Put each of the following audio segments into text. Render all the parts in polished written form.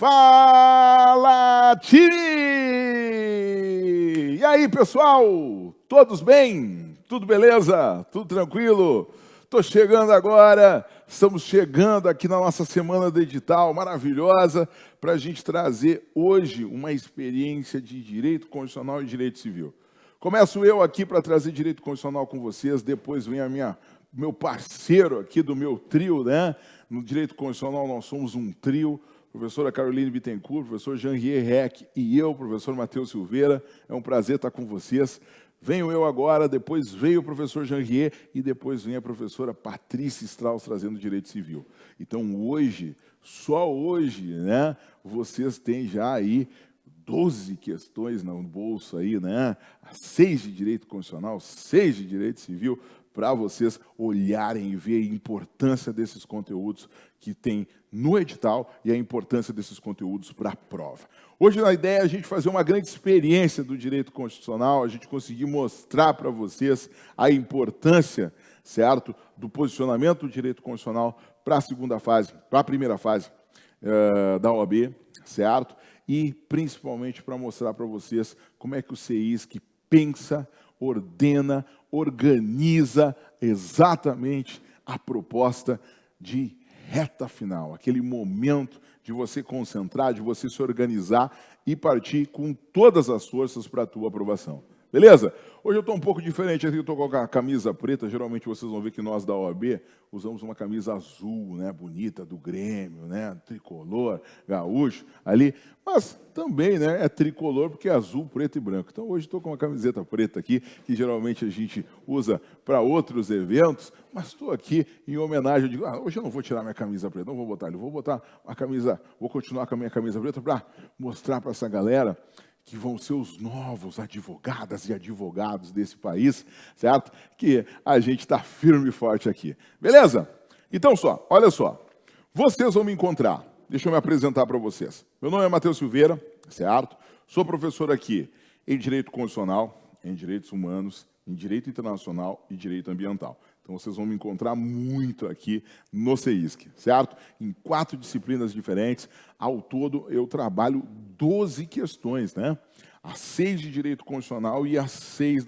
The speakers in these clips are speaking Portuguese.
Fala, time! E aí, pessoal? Todos bem? Tudo beleza? Tudo tranquilo? Estou chegando agora, estamos chegando aqui na nossa semana digital maravilhosa para a gente trazer hoje uma experiência de direito constitucional e direito civil. Começo eu aqui para trazer direito constitucional com vocês, depois vem meu parceiro aqui do meu trio, né? No direito constitucional nós somos um trio, professora Caroline Bittencourt, professor Jean-Rier Reck e eu, professor Matheus Silveira. É um prazer estar com vocês. Venho eu agora, depois veio o professor Jean-Rier e depois vem a professora Patrícia Strauss trazendo direito civil. Então hoje, só hoje, né, vocês têm já aí 12 questões no bolso aí, né? 6 de direito constitucional, 6 de direito civil, para vocês olharem e ver a importância desses conteúdos que tem no edital e a importância desses conteúdos para a prova. Hoje, a ideia é a gente fazer uma grande experiência do direito constitucional, a gente conseguir mostrar para vocês a importância, certo, do posicionamento do direito constitucional para a segunda fase, para a primeira fase da OAB, certo? E, principalmente, para mostrar para vocês como é que o CEISC pensa, ordena, organiza exatamente a proposta de reta final, aquele momento de você concentrar, de você se organizar e partir com todas as forças para a tua aprovação. Beleza? Hoje eu estou um pouco diferente, eu estou com a camisa preta, geralmente vocês vão ver que nós da OAB usamos uma camisa azul, né, bonita, do Grêmio, né, tricolor, gaúcho, ali, mas também, né, é tricolor porque é azul, preto e branco. Então hoje estou com uma camiseta preta aqui, que geralmente a gente usa para outros eventos, mas estou aqui em homenagem, eu digo, hoje eu não vou tirar minha camisa preta, não vou botar, eu vou botar a camisa, vou continuar com a minha camisa preta para mostrar para essa galera que vão ser os novos advogadas e advogados desse país, certo? Que a gente está firme e forte aqui. Beleza? Então olha só. Vocês vão me encontrar. Deixa eu me apresentar para vocês. Meu nome é Matheus Silveira, certo? Sou professor aqui em Direito Constitucional, em Direitos Humanos, em Direito Internacional e Direito Ambiental. Então, vocês vão me encontrar muito aqui no CEISC, certo? Em 4 disciplinas diferentes. Ao todo, eu trabalho 12 questões, né? As 6 de Direito Constitucional e as 6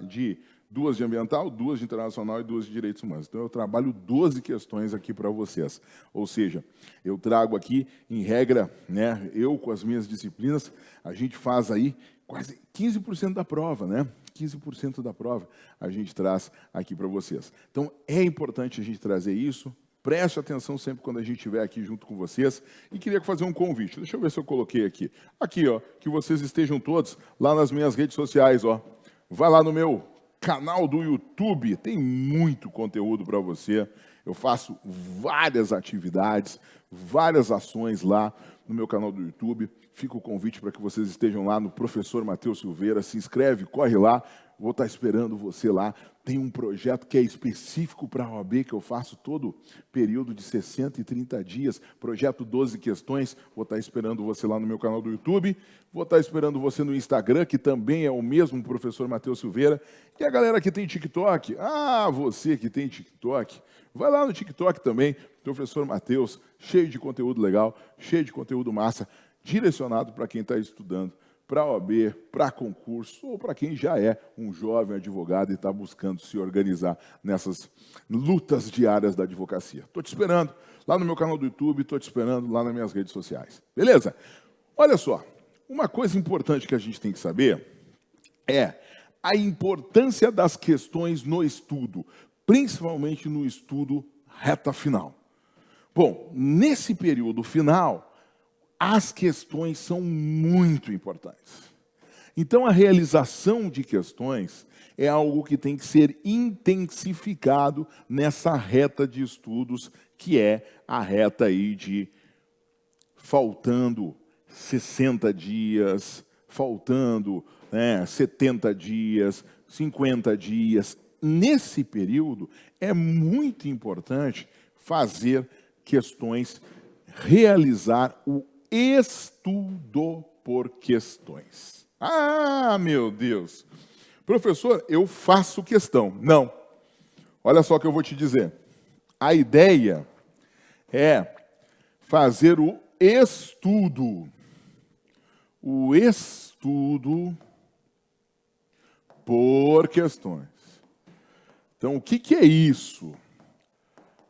de 2 de Ambiental, 2 de Internacional e 2 de Direitos Humanos. Então, eu trabalho 12 questões aqui para vocês. Ou seja, eu trago aqui, em regra, né? Eu, com as minhas disciplinas, a gente faz aí quase 15% da prova, né? 15% da prova a gente traz aqui para vocês. Então, é importante a gente trazer isso. Preste atenção sempre quando a gente estiver aqui junto com vocês. E queria fazer um convite. Deixa eu ver se eu coloquei aqui. Aqui, ó, que vocês estejam todos lá nas minhas redes sociais, ó. Vai lá no meu canal do YouTube. Tem muito conteúdo para você. Eu faço várias atividades, várias ações lá no meu canal do YouTube. Fica o convite para que vocês estejam lá no professor Matheus Silveira. Se inscreve, corre lá. Vou estar esperando você lá. Tem um projeto que é específico para a OAB, que eu faço todo período de 60 e 30 dias. Projeto 12 questões. Vou estar esperando você lá no meu canal do YouTube. Vou estar esperando você no Instagram, que também é o mesmo professor Matheus Silveira. E a galera que tem TikTok, você que tem TikTok, vai lá no TikTok também, professor Matheus, cheio de conteúdo legal, cheio de conteúdo massa, direcionado para quem está estudando, para a OAB, para concurso, ou para quem já é um jovem advogado e está buscando se organizar nessas lutas diárias da advocacia. Estou te esperando lá no meu canal do YouTube, estou te esperando lá nas minhas redes sociais. Beleza? Olha só, uma coisa importante que a gente tem que saber é a importância das questões no estudo, principalmente no estudo reta final. Bom, nesse período final, as questões são muito importantes. Então, a realização de questões é algo que tem que ser intensificado nessa reta de estudos, que é a reta aí de faltando 60 dias, faltando 70 dias, 50 dias. Nesse período, é muito importante fazer questões, realizar o estudo por questões. Meu Deus! Professor, eu faço questão. Não. Olha só o que eu vou te dizer. A ideia é fazer o estudo. O estudo por questões. Então, o que é isso?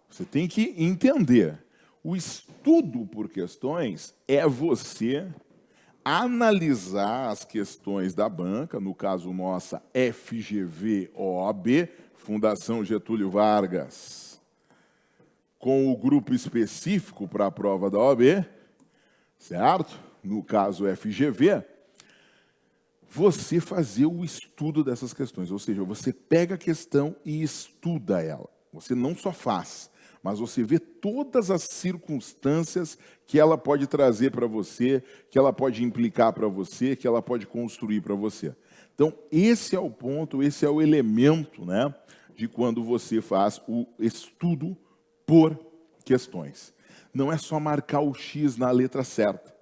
Você tem que entender. O estudo por questões é você analisar as questões da banca, no caso nossa FGV-OAB, Fundação Getúlio Vargas, com o grupo específico para a prova da OAB, certo? No caso FGV, você fazer o estudo dessas questões, ou seja, você pega a questão e estuda ela. Você não só faz, mas você vê todas as circunstâncias que ela pode trazer para você, que ela pode implicar para você, que ela pode construir para você. Então, esse é o ponto, esse é o elemento, né, de quando você faz o estudo por questões. Não é só marcar o X na letra certa.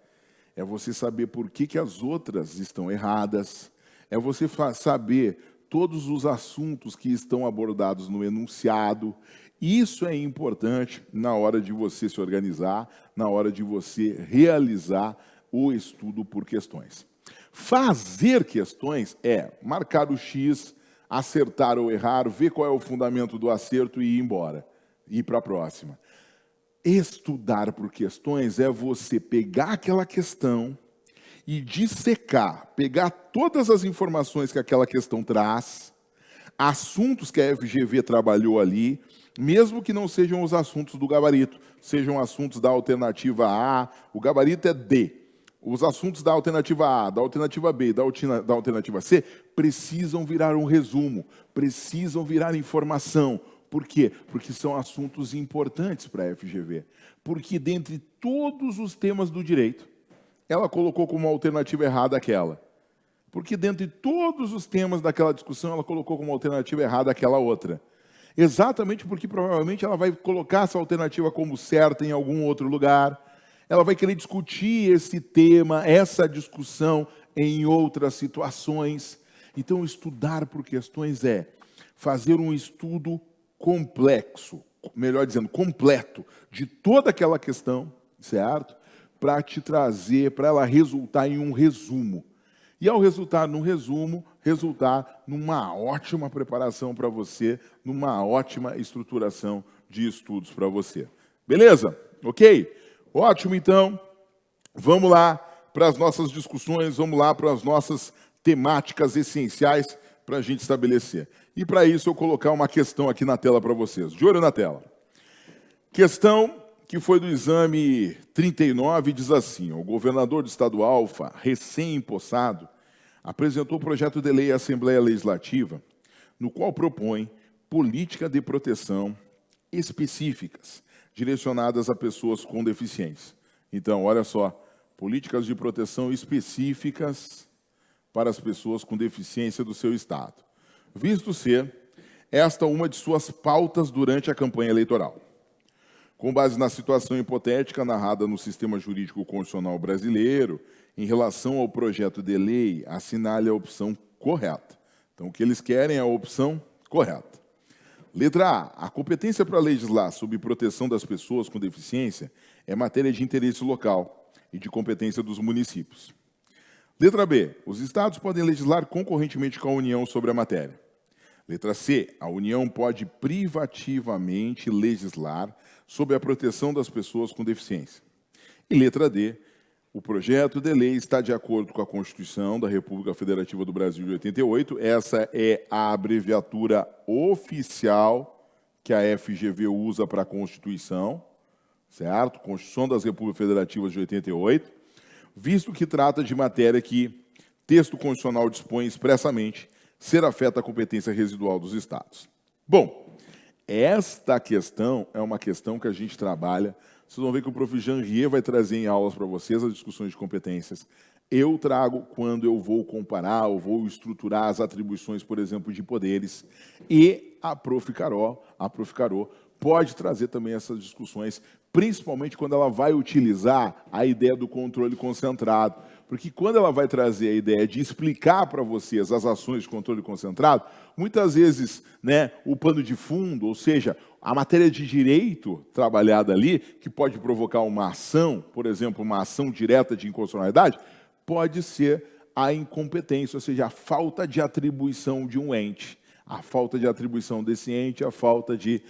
É você saber por que as outras estão erradas. É você saber todos os assuntos que estão abordados no enunciado. Isso é importante na hora de você se organizar, na hora de você realizar o estudo por questões. Fazer questões é marcar o X, acertar ou errar, ver qual é o fundamento do acerto e ir embora, ir para a próxima. Estudar por questões é você pegar aquela questão e dissecar, pegar todas as informações que aquela questão traz, assuntos que a FGV trabalhou ali, mesmo que não sejam os assuntos do gabarito, sejam assuntos da alternativa A, o gabarito é D. Os assuntos da alternativa A, da alternativa B, da alternativa C, precisam virar um resumo, precisam virar informação. Por quê? Porque são assuntos importantes para a FGV. Porque dentre todos os temas do direito, ela colocou como alternativa errada aquela. Porque dentre todos os temas daquela discussão, ela colocou como alternativa errada aquela outra. Exatamente porque provavelmente ela vai colocar essa alternativa como certa em algum outro lugar. Ela vai querer discutir esse tema, essa discussão em outras situações. Então, estudar por questões é fazer um estudo complexo, melhor dizendo, completo, de toda aquela questão, certo? Para te trazer, para ela resultar em um resumo. E ao resultar num resumo, resultar numa ótima preparação para você, numa ótima estruturação de estudos para você. Beleza? Ok? Ótimo, então. Vamos lá para as nossas discussões, vamos lá para as nossas temáticas essenciais para a gente estabelecer. E para isso eu colocar uma questão aqui na tela para vocês. De olho na tela. Questão que foi do exame 39, diz assim: o governador do estado Alfa, recém-empossado, apresentou o projeto de lei à Assembleia Legislativa, no qual propõe política de proteção específicas, direcionadas a pessoas com deficiência. Então, olha só, políticas de proteção específicas para as pessoas com deficiência do seu estado, visto ser esta uma de suas pautas durante a campanha eleitoral. Com base na situação hipotética narrada no sistema jurídico constitucional brasileiro, em relação ao projeto de lei, assinale a opção correta. Então, o que eles querem é a opção correta. Letra A. A competência para legislar sobre proteção das pessoas com deficiência é matéria de interesse local e de competência dos municípios. Letra B. Os estados podem legislar concorrentemente com a União sobre a matéria. Letra C. A União pode privativamente legislar sobre a proteção das pessoas com deficiência. E letra D. O projeto de lei está de acordo com a Constituição da República Federativa do Brasil de 88. Essa é a abreviatura oficial que a FGV usa para a Constituição, certo? Constituição das Repúblicas Federativas de 88, visto que trata de matéria que texto constitucional dispõe expressamente ser afeta a competência residual dos estados. Bom, esta questão é uma questão que a gente trabalha. Vocês vão ver que o prof. Jean Rier vai trazer em aulas para vocês as discussões de competências. Eu trago quando eu vou comparar, ou vou estruturar as atribuições, por exemplo, de poderes. E a prof. Carol pode trazer também essas discussões principalmente quando ela vai utilizar a ideia do controle concentrado. Porque quando ela vai trazer a ideia de explicar para vocês as ações de controle concentrado, muitas vezes, né, o pano de fundo, ou seja, a matéria de direito trabalhada ali, que pode provocar uma ação, por exemplo, uma ação direta de inconstitucionalidade, pode ser a incompetência, ou seja, a falta de atribuição de um ente. A falta de atribuição desse ente, a falta de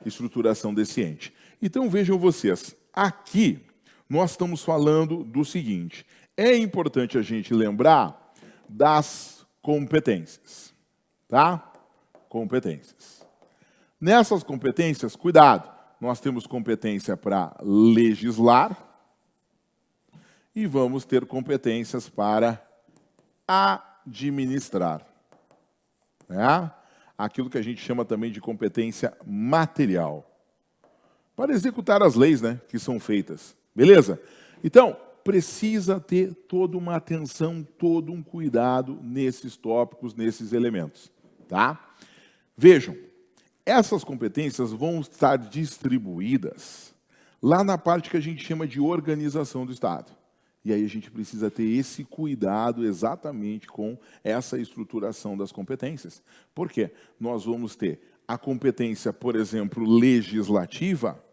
estruturação desse ente. Então, vejam vocês, aqui nós estamos falando do seguinte: é importante a gente lembrar das competências, tá? Competências. Nessas competências, cuidado, nós temos competência para legislar e vamos ter competências para administrar. Né? Aquilo que a gente chama também de competência material. Para executar as leis, né, que são feitas. Beleza? Então, precisa ter toda uma atenção, todo um cuidado nesses tópicos, nesses elementos. Tá? Vejam, essas competências vão estar distribuídas lá na parte que a gente chama de organização do Estado. E aí a gente precisa ter esse cuidado exatamente com essa estruturação das competências. Por quê? Nós vamos ter a competência, por exemplo, legislativa,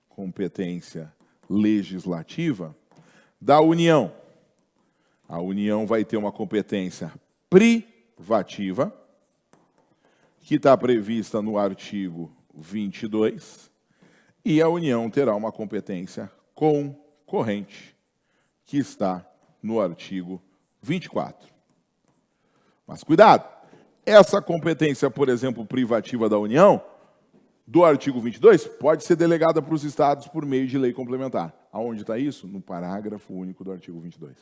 competência legislativa da União. A União vai ter uma competência privativa, que está prevista no artigo 22, e a União terá uma competência concorrente, que está no artigo 24. Mas cuidado, essa competência, por exemplo, privativa da União, do artigo 22, pode ser delegada para os estados por meio de lei complementar. Aonde está isso? No parágrafo único do artigo 22.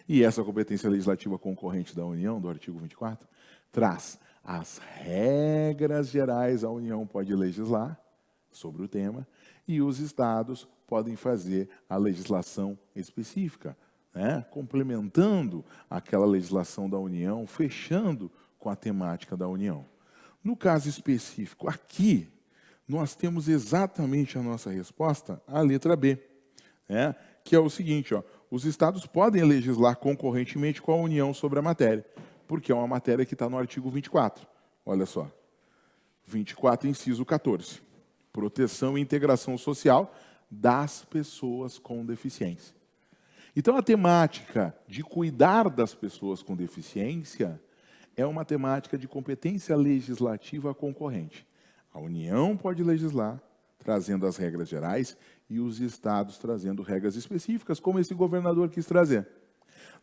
E essa competência legislativa concorrente da União, do artigo 24, traz as regras gerais. A União pode legislar sobre o tema e os estados podem fazer a legislação específica, né? Complementando aquela legislação da União, fechando com a temática da União. No caso específico, aqui, nós temos exatamente a nossa resposta, a letra B, né? Que é o seguinte: os estados podem legislar concorrentemente com a União sobre a matéria, porque é uma matéria que está no artigo 24. Olha só, 24, inciso 14. Proteção e integração social das pessoas com deficiência. Então, a temática de cuidar das pessoas com deficiência é uma temática de competência legislativa concorrente. A União pode legislar, trazendo as regras gerais, e os estados trazendo regras específicas, como esse governador quis trazer.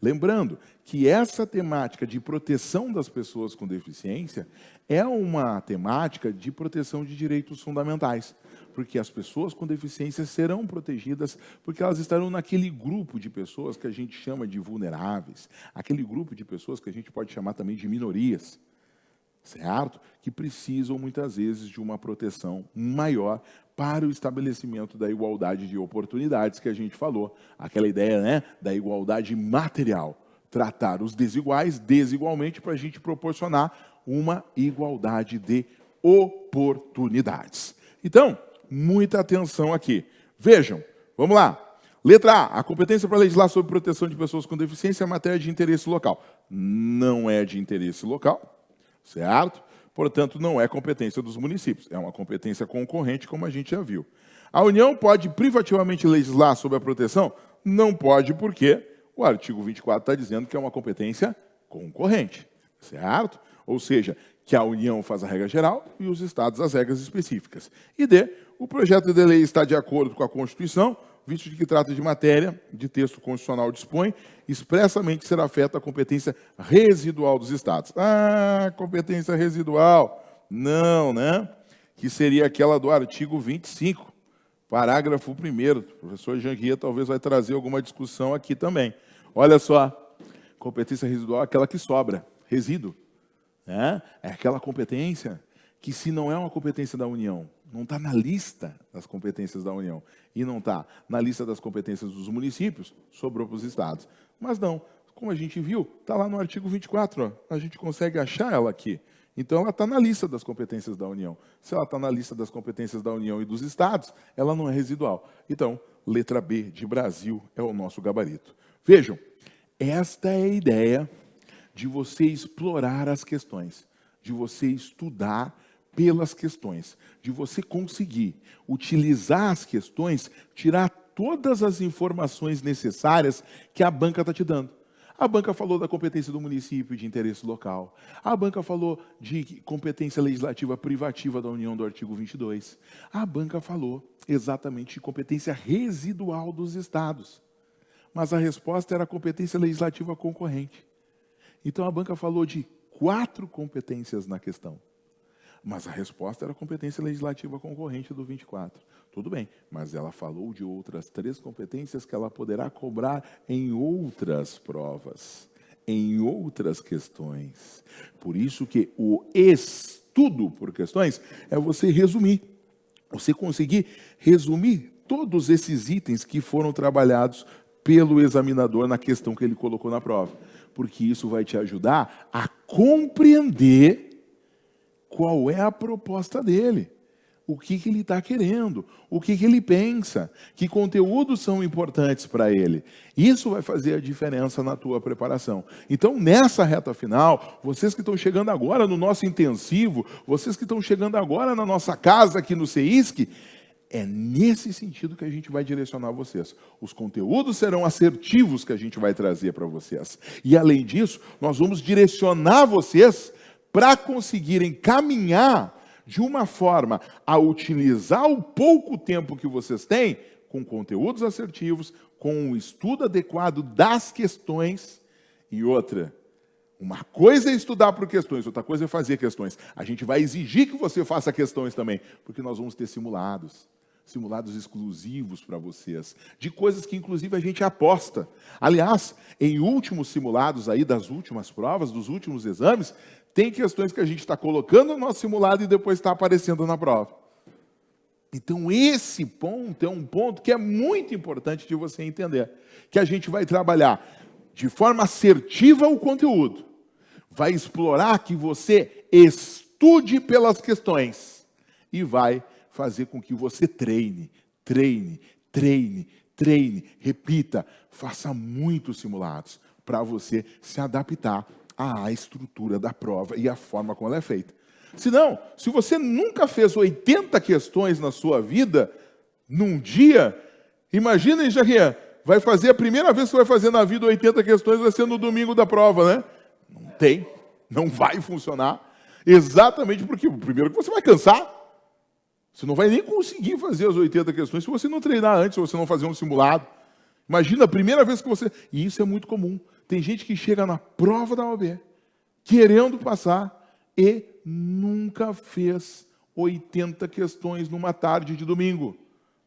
Lembrando que essa temática de proteção das pessoas com deficiência é uma temática de proteção de direitos fundamentais, porque as pessoas com deficiência serão protegidas porque elas estarão naquele grupo de pessoas que a gente chama de vulneráveis, aquele grupo de pessoas que a gente pode chamar também de minorias, certo? Que precisam muitas vezes de uma proteção maior para o estabelecimento da igualdade de oportunidades que a gente falou, aquela ideia, né, da igualdade material, tratar os desiguais desigualmente para a gente proporcionar uma igualdade de oportunidades. Então, muita atenção aqui. Vejam, vamos lá. Letra A, a competência para legislar sobre proteção de pessoas com deficiência é matéria de interesse local. Não é de interesse local, certo? Portanto, não é competência dos municípios. É uma competência concorrente, como a gente já viu. A União pode privativamente legislar sobre a proteção? Não pode, porque o artigo 24 está dizendo que é uma competência concorrente, certo? Ou seja, que a União faz a regra geral e os estados as regras específicas. E D, o projeto de lei está de acordo com a Constituição, visto de que trata de matéria de texto constitucional dispõe, expressamente será afeta a competência residual dos estados. Ah, competência residual. Não, né? Que seria aquela do artigo 25, parágrafo 1º. O professor Jean Guia talvez vai trazer alguma discussão aqui também. Olha só, competência residual é aquela que sobra, resíduo. Né? É aquela competência que, se não é uma competência da União, não está na lista das competências da União e não está na lista das competências dos municípios, sobrou para os estados. Mas não, como a gente viu, está lá no artigo 24, ó, a gente consegue achar ela aqui. Então, ela está na lista das competências da União. Se ela está na lista das competências da União e dos Estados, ela não é residual. Então, letra B de Brasil é o nosso gabarito. Vejam, esta é a ideia de você explorar as questões, de você estudar pelas questões, de você conseguir utilizar as questões, tirar todas as informações necessárias que a banca está te dando. A banca falou da competência do município de interesse local. A banca falou de competência legislativa privativa da União do artigo 22. A banca falou exatamente de competência residual dos estados. Mas a resposta era a competência legislativa concorrente. Então a banca falou de 4 competências na questão. Mas a resposta era a competência legislativa concorrente do 24. Tudo bem, mas ela falou de outras 3 competências que ela poderá cobrar em outras provas, em outras questões. Por isso que o estudo por questões é você resumir. Você conseguir resumir todos esses itens que foram trabalhados pelo examinador na questão que ele colocou na prova. Porque isso vai te ajudar a compreender qual é a proposta dele, o que ele está querendo, o que ele pensa, que conteúdos são importantes para ele. Isso vai fazer a diferença na tua preparação. Então, nessa reta final, vocês que estão chegando agora no nosso intensivo, vocês que estão chegando agora na nossa casa aqui no CEISC, é nesse sentido que a gente vai direcionar vocês. Os conteúdos serão assertivos que a gente vai trazer para vocês. E, além disso, nós vamos direcionar vocês para conseguirem caminhar de uma forma a utilizar o pouco tempo que vocês têm com conteúdos assertivos, com um estudo adequado das questões. E outra, uma coisa é estudar por questões, outra coisa é fazer questões. A gente vai exigir que você faça questões também, porque nós vamos ter simulados exclusivos para vocês, de coisas que inclusive a gente aposta. Aliás, em últimos simulados aí das últimas provas, dos últimos exames, tem questões que a gente está colocando no nosso simulado e depois está aparecendo na prova. Então, esse ponto é um ponto que é muito importante de você entender. Que a gente vai trabalhar de forma assertiva o conteúdo. Vai explorar que você estude pelas questões. E vai fazer com que você treine, repita, faça muitos simulados para você se adaptar à estrutura da prova e à forma como ela é feita. Senão, se você nunca fez 80 questões na sua vida, num dia, imagina, hein, Jair, vai fazer a primeira vez que você vai fazer na vida 80 questões, vai ser no domingo da prova, né? Não vai funcionar. Exatamente porque, primeiro, que você vai cansar. Você não vai nem conseguir fazer as 80 questões se você não treinar antes, se você não fazer um simulado. Imagina a primeira vez que você... E isso é muito comum. Tem gente que chega na prova da OAB querendo passar e nunca fez 80 questões numa tarde de domingo,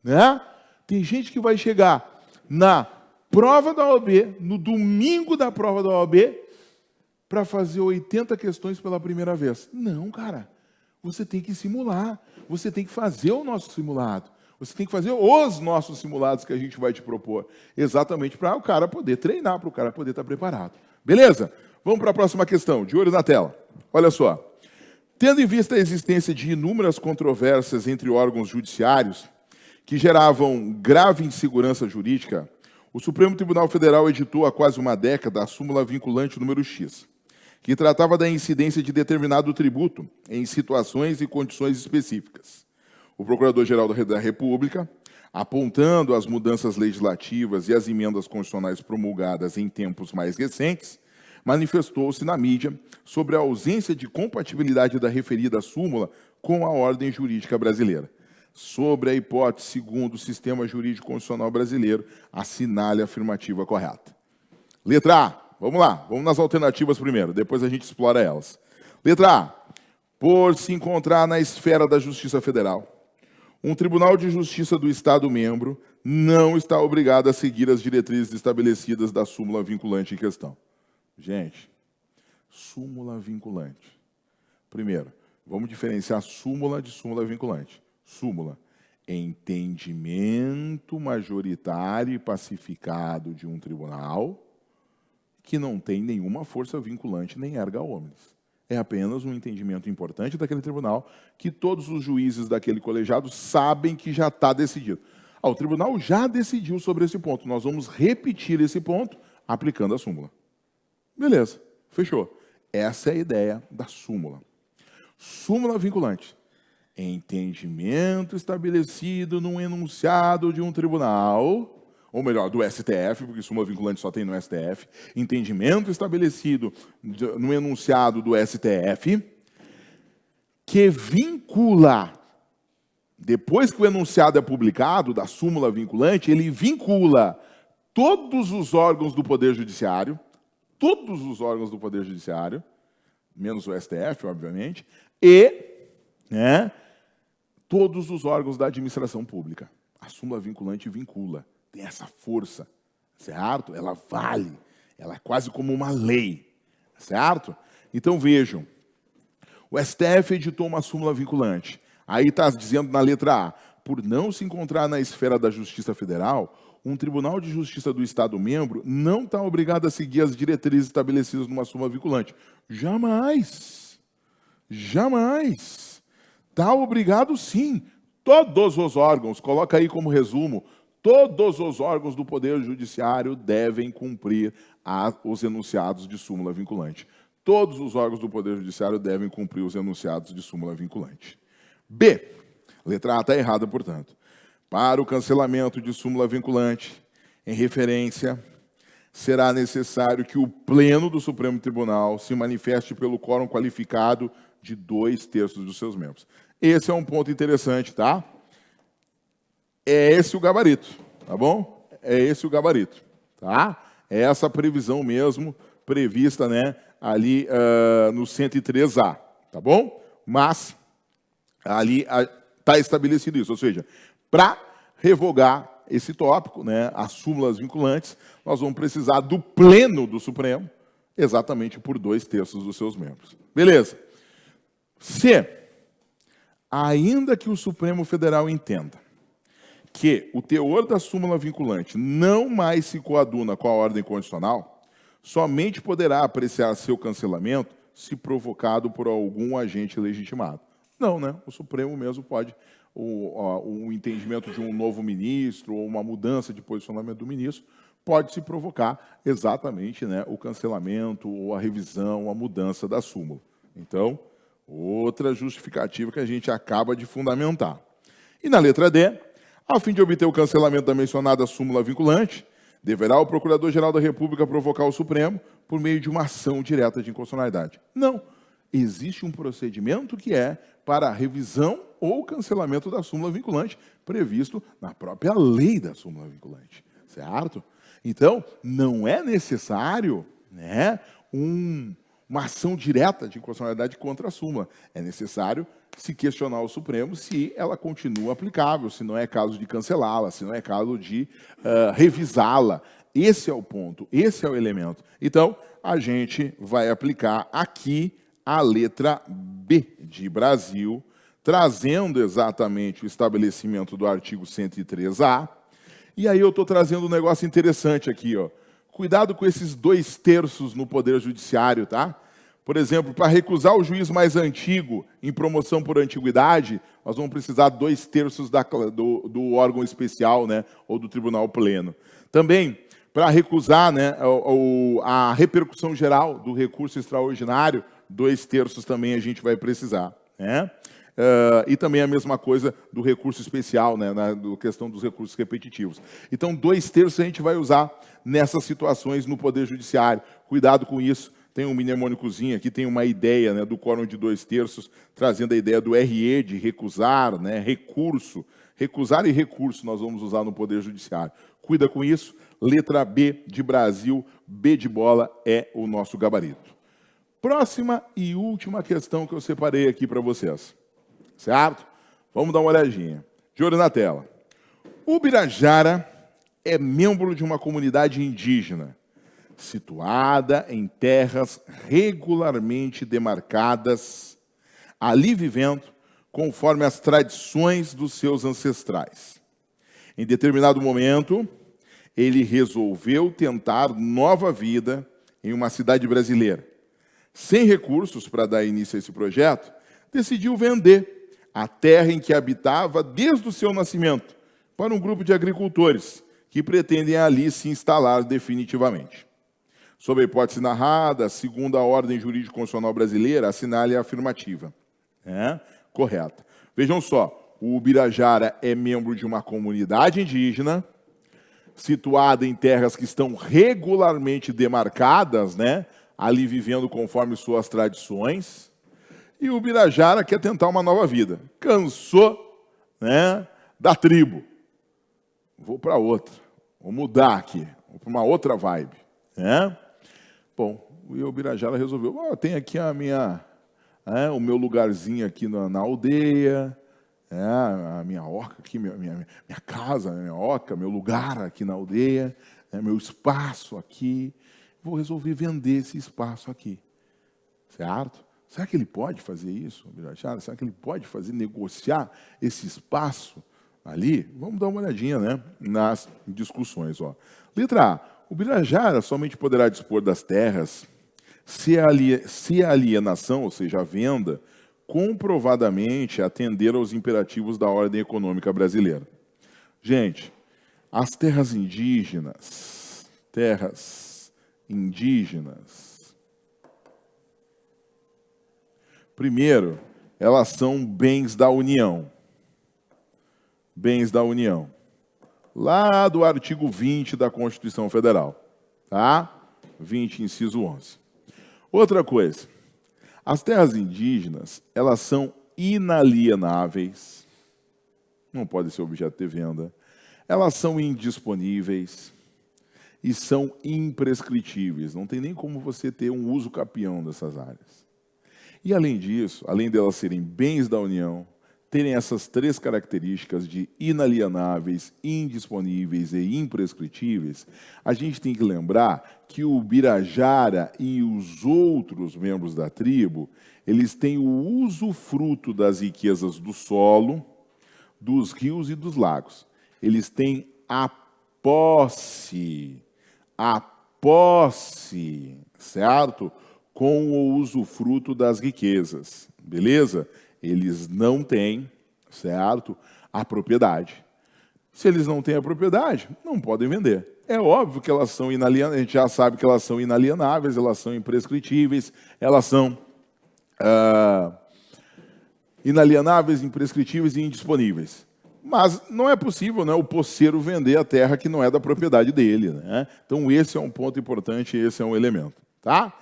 né? Tem gente que vai chegar na prova da OAB, no domingo da prova da OAB, para fazer 80 questões pela primeira vez. Não, cara. Você tem que simular. Você tem que fazer o nosso simulado. Você tem que fazer os nossos simulados que a gente vai te propor. Exatamente para o cara poder treinar, para o cara poder estar preparado. Beleza? Vamos para a próxima questão. De olho na tela. Olha só. Tendo em vista a existência de inúmeras controvérsias entre órgãos judiciários que geravam grave insegurança jurídica, o Supremo Tribunal Federal editou há quase uma década a súmula vinculante número X, que tratava da incidência de determinado tributo em situações e condições específicas. O Procurador-Geral da República, apontando as mudanças legislativas e as emendas constitucionais promulgadas em tempos mais recentes, manifestou-se na mídia sobre a ausência de compatibilidade da referida súmula com a ordem jurídica brasileira. Sobre a hipótese, segundo o sistema jurídico constitucional brasileiro, assinale a afirmativa correta. Letra A. Vamos lá, vamos nas alternativas primeiro, depois a gente explora elas. Letra A. Por se encontrar na esfera da Justiça Federal, um Tribunal de Justiça do Estado-membro não está obrigado a seguir as diretrizes estabelecidas da súmula vinculante em questão. Gente, súmula vinculante. Primeiro, vamos diferenciar súmula de súmula vinculante. Súmula, entendimento majoritário e pacificado de um tribunal que não tem nenhuma força vinculante nem erga omnes. É apenas um entendimento importante daquele tribunal que todos os juízes daquele colegiado sabem que já está decidido. O tribunal já decidiu sobre esse ponto. Nós vamos repetir esse ponto aplicando a súmula. Beleza, fechou. Essa é a ideia da súmula. Súmula vinculante. Entendimento estabelecido num enunciado de um tribunal, ou melhor, do STF, porque súmula vinculante só tem no STF. Entendimento estabelecido no enunciado do STF, que vincula, depois que o enunciado é publicado, da súmula vinculante, ele vincula todos os órgãos do Poder Judiciário, menos o STF, obviamente, e todos os órgãos da administração pública. A súmula vinculante vincula, tem essa força, certo? Ela vale, ela é quase como uma lei, certo? Então vejam, o STF editou uma súmula vinculante. Aí está dizendo na letra A, por não se encontrar na esfera da Justiça Federal, um Tribunal de Justiça do Estado membro não está obrigado a seguir as diretrizes estabelecidas numa súmula vinculante. Jamais. Jamais. Está obrigado sim. Todos os órgãos, coloca aí como resumo, todos os órgãos do Poder Judiciário devem cumprir os enunciados de súmula vinculante. Todos os órgãos do Poder Judiciário devem cumprir os enunciados de súmula vinculante. B. Letra A está errada, portanto. Para o cancelamento de súmula vinculante, em referência, será necessário que o Pleno do Supremo Tribunal se manifeste pelo quórum qualificado de 2/3 dos seus membros. Esse é um ponto interessante, tá? É esse o gabarito, tá bom? É esse o gabarito, tá? É essa previsão mesmo, prevista, né, ali no 103A, tá bom? Mas ali está estabelecido isso, ou seja, para revogar esse tópico, né, as súmulas vinculantes, nós vamos precisar do Pleno do Supremo, exatamente por 2/3 dos seus membros. Beleza? Se, ainda que o Supremo Federal entenda que o teor da súmula vinculante não mais se coaduna com a ordem constitucional, somente poderá apreciar seu cancelamento se provocado por algum agente legitimado. Não, né? O Supremo mesmo pode, o entendimento de um novo ministro ou uma mudança de posicionamento do ministro pode se provocar exatamente, né, o cancelamento ou a revisão, a mudança da súmula. Então, outra justificativa que a gente acaba de fundamentar. E na letra D, a fim de obter o cancelamento da mencionada súmula vinculante, deverá o Procurador-Geral da República provocar o Supremo por meio de uma ação direta de inconstitucionalidade. Não. Existe um procedimento que é para a revisão ou cancelamento da súmula vinculante, previsto na própria lei da súmula vinculante. Certo? Então, não é necessário, né, uma ação direta de inconstitucionalidade contra a súmula. É necessário se questionar o Supremo se ela continua aplicável, se não é caso de cancelá-la, se não é caso de revisá-la. Esse é o ponto, esse é o elemento. Então, a gente vai aplicar aqui a letra B de Brasil, trazendo exatamente o estabelecimento do artigo 103A. E aí eu estou trazendo um negócio interessante aqui, ó. Cuidado com esses 2/3 no Poder Judiciário, tá? Por exemplo, para recusar o juiz mais antigo em promoção por antiguidade, nós vamos precisar 2/3 do órgão especial, né, ou do Tribunal Pleno. Também, para recusar, né, a repercussão geral do recurso extraordinário, 2/3 também a gente vai precisar, né? E também a mesma coisa do recurso especial, né, na questão dos recursos repetitivos. Então, 2/3 a gente vai usar nessas situações no Poder Judiciário. Cuidado com isso. Tem um mnemônicozinho aqui, tem uma ideia, né, do quórum de 2/3, trazendo a ideia do RE, de recusar, né, recurso. Recusar e recurso nós vamos usar no Poder Judiciário. Cuida com isso. Letra B de Brasil, B de bola é o nosso gabarito. Próxima e última questão que eu separei aqui para vocês. Certo? Vamos dar uma olhadinha. De olho na tela. O Ubirajara é membro de uma comunidade indígena, situada em terras regularmente demarcadas, ali vivendo conforme as tradições dos seus ancestrais. Em determinado momento, ele resolveu tentar nova vida em uma cidade brasileira, Sem recursos para dar início a esse projeto, decidiu vender a terra em que habitava desde o seu nascimento para um grupo de agricultores que pretendem ali se instalar definitivamente. Sob a hipótese narrada, segundo a ordem jurídico-constitucional brasileira, assinale a afirmativa. Correta. Vejam só, o Ubirajara é membro de uma comunidade indígena, situada em terras que estão regularmente demarcadas, ali vivendo conforme suas tradições, e o Ubirajara quer tentar uma nova vida. Cansou, da tribo. Vou para outra. Vou mudar aqui. Vou para uma outra vibe. Bom, o Ubirajara resolveu, tem aqui o meu lugarzinho aqui na aldeia, a minha oca aqui, minha casa, minha oca, meu lugar aqui na aldeia, meu espaço aqui. Vou resolver vender esse espaço aqui. Certo? Será que ele pode fazer isso, Ubirajara? Será que ele pode negociar esse espaço ali? Vamos dar uma olhadinha, nas discussões. Letra A. O Ubirajara somente poderá dispor das terras se a alienação, ou seja, a venda, comprovadamente atender aos imperativos da ordem econômica brasileira. Gente, as terras indígenas, primeiro, elas são bens da União. Bens da União. Lá do artigo 20 da Constituição Federal. 20, inciso 11. Outra coisa. As terras indígenas, elas são inalienáveis. Não podem ser objeto de venda. Elas são indisponíveis. E são imprescritíveis. Não tem nem como você ter um uso capião dessas áreas. E além disso, além delas serem bens da União, terem essas três características de inalienáveis, indisponíveis e imprescritíveis, a gente tem que lembrar que o Ubirajara e os outros membros da tribo, eles têm o usufruto das riquezas do solo, dos rios e dos lagos. Eles têm a posse, certo? Com o usufruto das riquezas, beleza? Eles não têm, certo, a propriedade. Se eles não têm a propriedade, não podem vender. É óbvio que elas são inalienáveis, a gente já sabe que elas são inalienáveis, elas são imprescritíveis, elas são inalienáveis, imprescritíveis e indisponíveis. Mas não é possível, o posseiro vender a terra que não é da propriedade dele. Então esse é um ponto importante, esse é um elemento. Tá?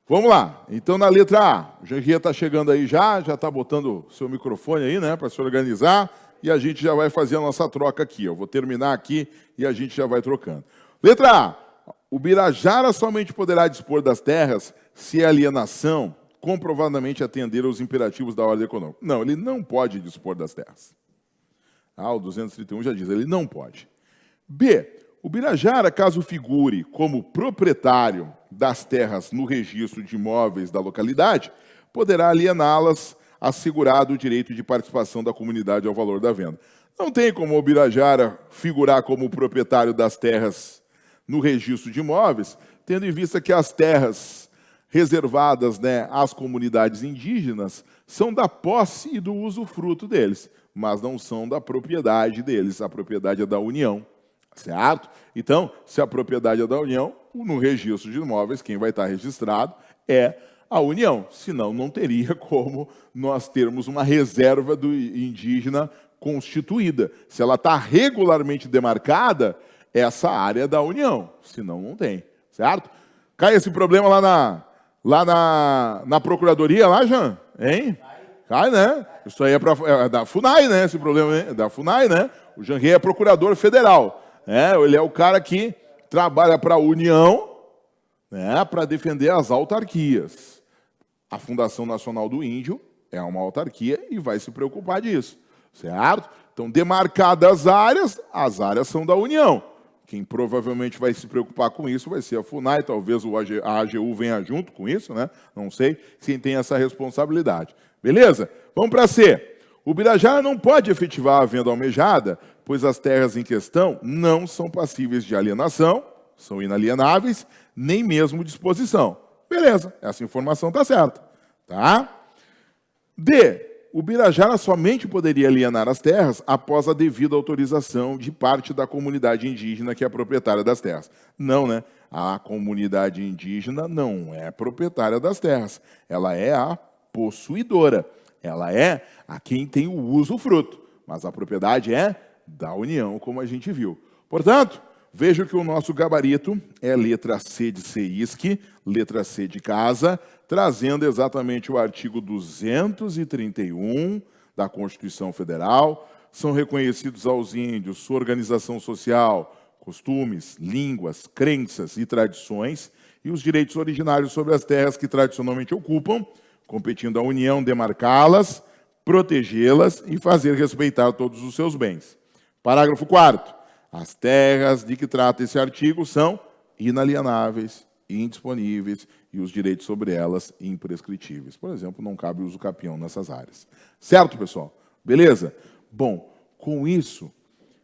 Vamos lá. Então, na letra A, o Jean está chegando aí já está botando o seu microfone aí, para se organizar, e a gente já vai fazer a nossa troca aqui. Eu vou terminar aqui e a gente já vai trocando. Letra A. O Ubirajara somente poderá dispor das terras se a alienação comprovadamente atender aos imperativos da ordem econômica. Não, ele não pode dispor das terras. O 231 já diz, ele não pode. B. O Ubirajara, caso figure como proprietário das terras no registro de imóveis da localidade, poderá aliená-las, assegurado o direito de participação da comunidade ao valor da venda. Não tem como o Ubirajara figurar como proprietário das terras no registro de imóveis, tendo em vista que as terras reservadas às comunidades indígenas são da posse e do usufruto deles, mas não são da propriedade deles. A propriedade é da União. Certo? Então, se a propriedade é da União, no registro de imóveis, quem vai estar registrado é a União. Senão, não teria como nós termos uma reserva do indígena constituída. Se ela está regularmente demarcada, essa área é da União. Senão, não tem. Certo? Cai esse problema lá na Procuradoria, lá, Jean? Hein? Cai, né? Isso aí é da FUNAI, né? Esse problema é da FUNAI, né? O Jean é procurador federal. Ele é o cara que trabalha para a União, para defender as autarquias. A Fundação Nacional do Índio é uma autarquia e vai se preocupar disso, certo? Então, demarcadas as áreas são da União. Quem provavelmente vai se preocupar com isso vai ser a FUNAI, talvez a AGU venha junto com isso, Não sei quem tem essa responsabilidade. Beleza? Vamos para C. O Ubirajara não pode efetivar a venda almejada, pois as terras em questão não são passíveis de alienação, são inalienáveis, nem mesmo disposição. Beleza, essa informação está certa. Tá? D. O Birajara somente poderia alienar as terras após a devida autorização de parte da comunidade indígena que é proprietária das terras. Não, né? A comunidade indígena não é proprietária das terras. Ela é a possuidora. Ela é a quem tem o usufruto. Mas a propriedade é da União, como a gente viu. Portanto, vejo que o nosso gabarito é letra C de CISC, letra C de casa, trazendo exatamente o artigo 231 da Constituição Federal. São reconhecidos aos índios sua organização social, costumes, línguas, crenças e tradições, e os direitos originários sobre as terras que tradicionalmente ocupam, competindo à União demarcá-las, protegê-las e fazer respeitar todos os seus bens. Parágrafo 4º. As terras de que trata esse artigo são inalienáveis, indisponíveis e os direitos sobre elas imprescritíveis. Por exemplo, não cabe uso capião nessas áreas. Certo, pessoal? Beleza? Bom, com isso,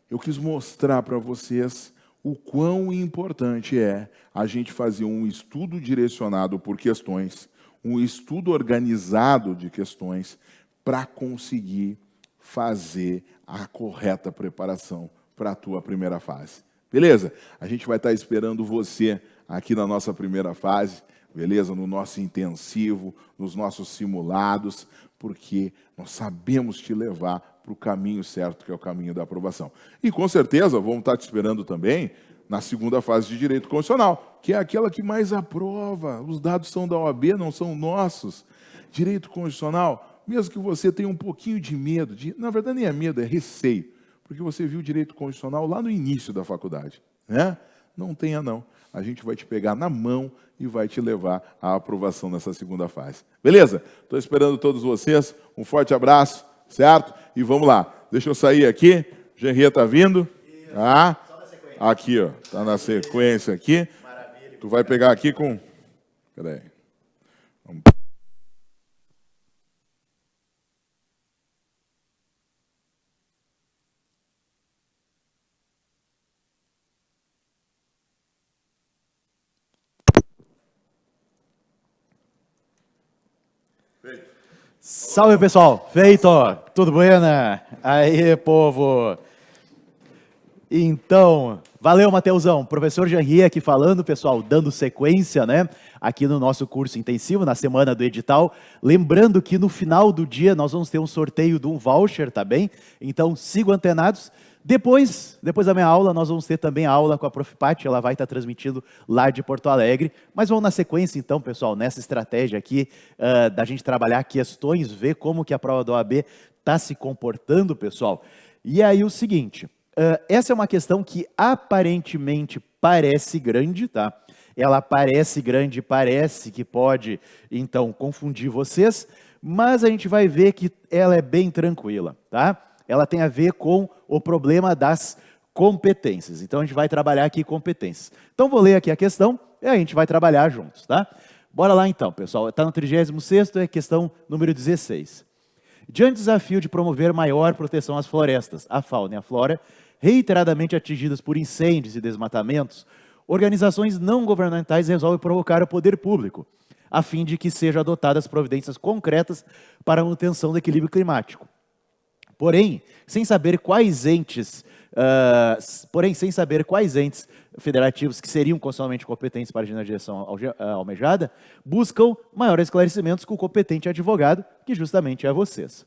eu quis mostrar para vocês o quão importante é a gente fazer um estudo direcionado por questões, um estudo organizado de questões para conseguir fazer a correta preparação para a tua primeira fase. Beleza? A gente vai estar esperando você aqui na nossa primeira fase, beleza? No nosso intensivo, nos nossos simulados, porque nós sabemos te levar para o caminho certo, que é o caminho da aprovação. E com certeza vamos estar te esperando também na segunda fase de Direito Constitucional, que é aquela que mais aprova. Os dados são da OAB, não são nossos. Direito Constitucional, mesmo que você tenha um pouquinho de medo, na verdade nem é medo, é receio, porque você viu Direito Constitucional lá no início da faculdade, né? Não tenha não. A gente vai te pegar na mão e vai te levar à aprovação nessa segunda fase. Beleza? Estou esperando todos vocês. Um forte abraço, certo? E vamos lá. Deixa eu sair aqui. Genria está vindo. Tá? Aqui, ó. Está na sequência aqui. Maravilha. Tu vai pegar aqui com... Peraí. Vamos... Salve, pessoal! Feito! Tudo buena? Aí, povo! Então, valeu, Mateusão. Professor Genria aqui falando, pessoal, dando sequência, né? Aqui no nosso curso intensivo, na semana do edital. Lembrando que no final do dia nós vamos ter um sorteio de um voucher, tá bem? Então, sigam antenados. Depois da minha aula, nós vamos ter também a aula com a Prof. Paty, ela vai estar transmitindo lá de Porto Alegre. Mas vamos na sequência, então, pessoal, nessa estratégia aqui, da gente trabalhar questões, ver como que a prova da OAB está se comportando, pessoal. E aí o seguinte, essa é uma questão que aparentemente parece grande, tá? Ela parece grande, parece que pode, então, confundir vocês, mas a gente vai ver que ela é bem tranquila, tá? Ela tem a ver com o problema das competências. Então, a gente vai trabalhar aqui competências. Então, vou ler aqui a questão e a gente vai trabalhar juntos, tá? Bora lá, então, pessoal. Está no 36º, é questão número 16. Diante do desafio de promover maior proteção às florestas, à fauna e à flora, reiteradamente atingidas por incêndios e desmatamentos, organizações não governamentais resolvem provocar o poder público, a fim de que sejam adotadas providências concretas para a manutenção do equilíbrio climático. Porém, sem saber quais entes federativos que seriam constitucionalmente competentes para agir na direção almejada, buscam maiores esclarecimentos com o competente advogado, que justamente é vocês.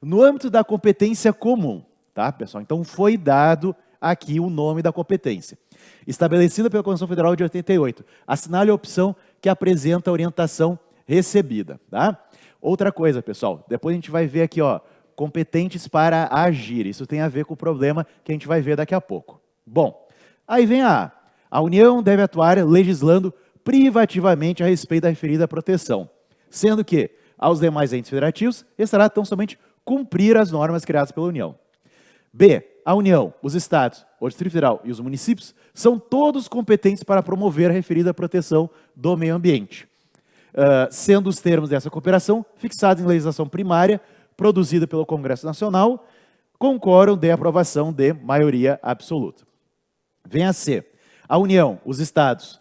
No âmbito da competência comum, tá, pessoal? Então, foi dado aqui o nome da competência. Estabelecida pela Constituição Federal de 88. Assinale a opção que apresenta a orientação recebida, tá? Outra coisa, pessoal, depois a gente vai ver aqui, ó, competentes para agir. Isso tem a ver com o problema que a gente vai ver daqui a pouco. Bom, aí vem a União deve atuar legislando privativamente a respeito da referida proteção, sendo que aos demais entes federativos estará tão somente cumprir as normas criadas pela União. B. A União, os Estados, o Distrito Federal e os municípios são todos competentes para promover a referida proteção do meio ambiente, sendo os termos dessa cooperação fixados em legislação primária produzida pelo Congresso Nacional, com quórum de aprovação de maioria absoluta. Vem a C. A União e os Estados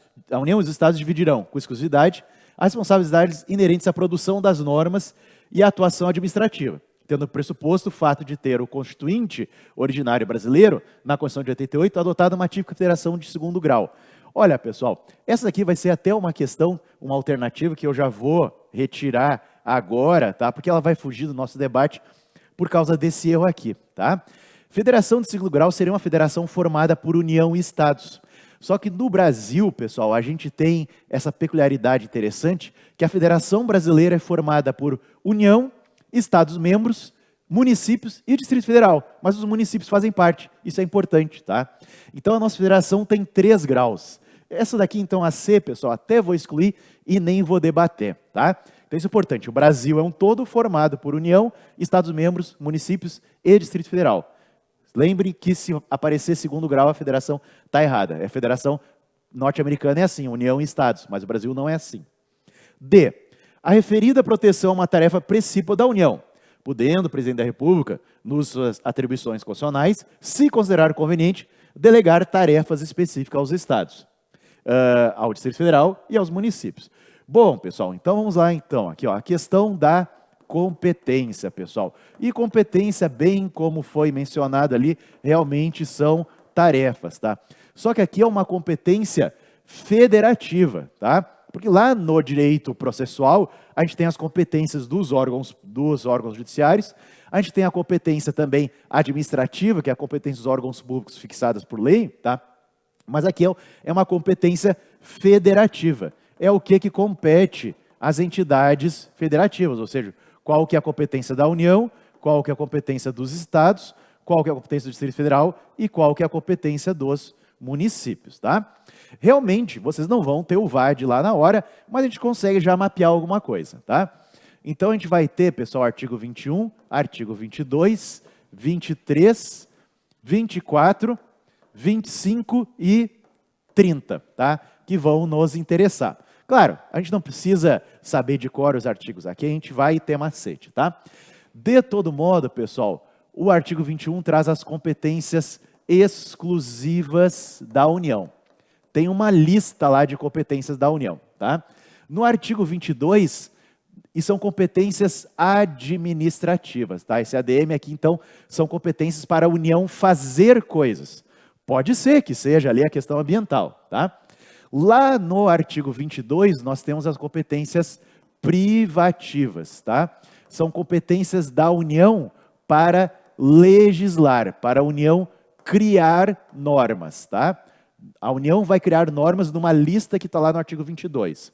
dividirão, com exclusividade, as responsabilidades inerentes à produção das normas e à atuação administrativa, tendo pressuposto o fato de ter o constituinte originário brasileiro, na Constituição de 88, adotado uma típica federação de segundo grau. Olha, pessoal, essa daqui vai ser até uma questão, uma alternativa que eu já vou retirar agora, tá? Porque ela vai fugir do nosso debate por causa desse erro aqui, tá? Federação de segundo grau seria uma federação formada por União e Estados. Só que no Brasil, pessoal, a gente tem essa peculiaridade interessante, que a Federação Brasileira é formada por União, Estados-membros, municípios e Distrito Federal. Mas os municípios fazem parte, isso é importante, tá? Então a nossa federação tem 3 graus. Essa daqui, então, a C, pessoal, até vou excluir e nem vou debater, tá? Então isso é importante. O Brasil é um todo formado por União, Estados-membros, municípios e Distrito Federal. Lembre que se aparecer segundo grau, a federação está errada. A federação norte-americana é assim, União e Estados, mas o Brasil não é assim. D. A referida proteção é uma tarefa precípua da União, podendo o Presidente da República, nas suas atribuições constitucionais, se considerar conveniente, delegar tarefas específicas aos Estados, ao Distrito Federal e aos municípios. Bom, pessoal, então vamos lá então, aqui ó, a questão da competência, pessoal. E competência, bem como foi mencionado ali, realmente são tarefas, tá? Só que aqui é uma competência federativa, tá? Porque lá no direito processual, a gente tem as competências dos órgãos judiciários, a gente tem a competência também administrativa, que é a competência dos órgãos públicos fixadas por lei, tá? Mas aqui é uma competência federativa. É o que compete às entidades federativas, ou seja, qual que é a competência da União, qual que é a competência dos estados, qual que é a competência do Distrito Federal e qual que é a competência dos municípios, tá? Realmente, vocês não vão ter o VAD lá na hora, mas a gente consegue já mapear alguma coisa, tá? Então, a gente vai ter, pessoal, artigo 21, artigo 22, 23, 24, 25 e 30, tá? Que vão nos interessar. Claro, a gente não precisa saber de cor os artigos aqui, a gente vai ter macete, tá? De todo modo, pessoal, o artigo 21 traz as competências exclusivas da União. Tem uma lista lá de competências da União, tá? No artigo 22, e são competências administrativas, tá? Esse ADM aqui, então, são competências para a União fazer coisas. Pode ser que seja ali a questão ambiental, tá? Lá no artigo 22, nós temos as competências privativas, tá? São competências da União para legislar, para a União criar normas, tá? A União vai criar normas numa lista que está lá no artigo 22.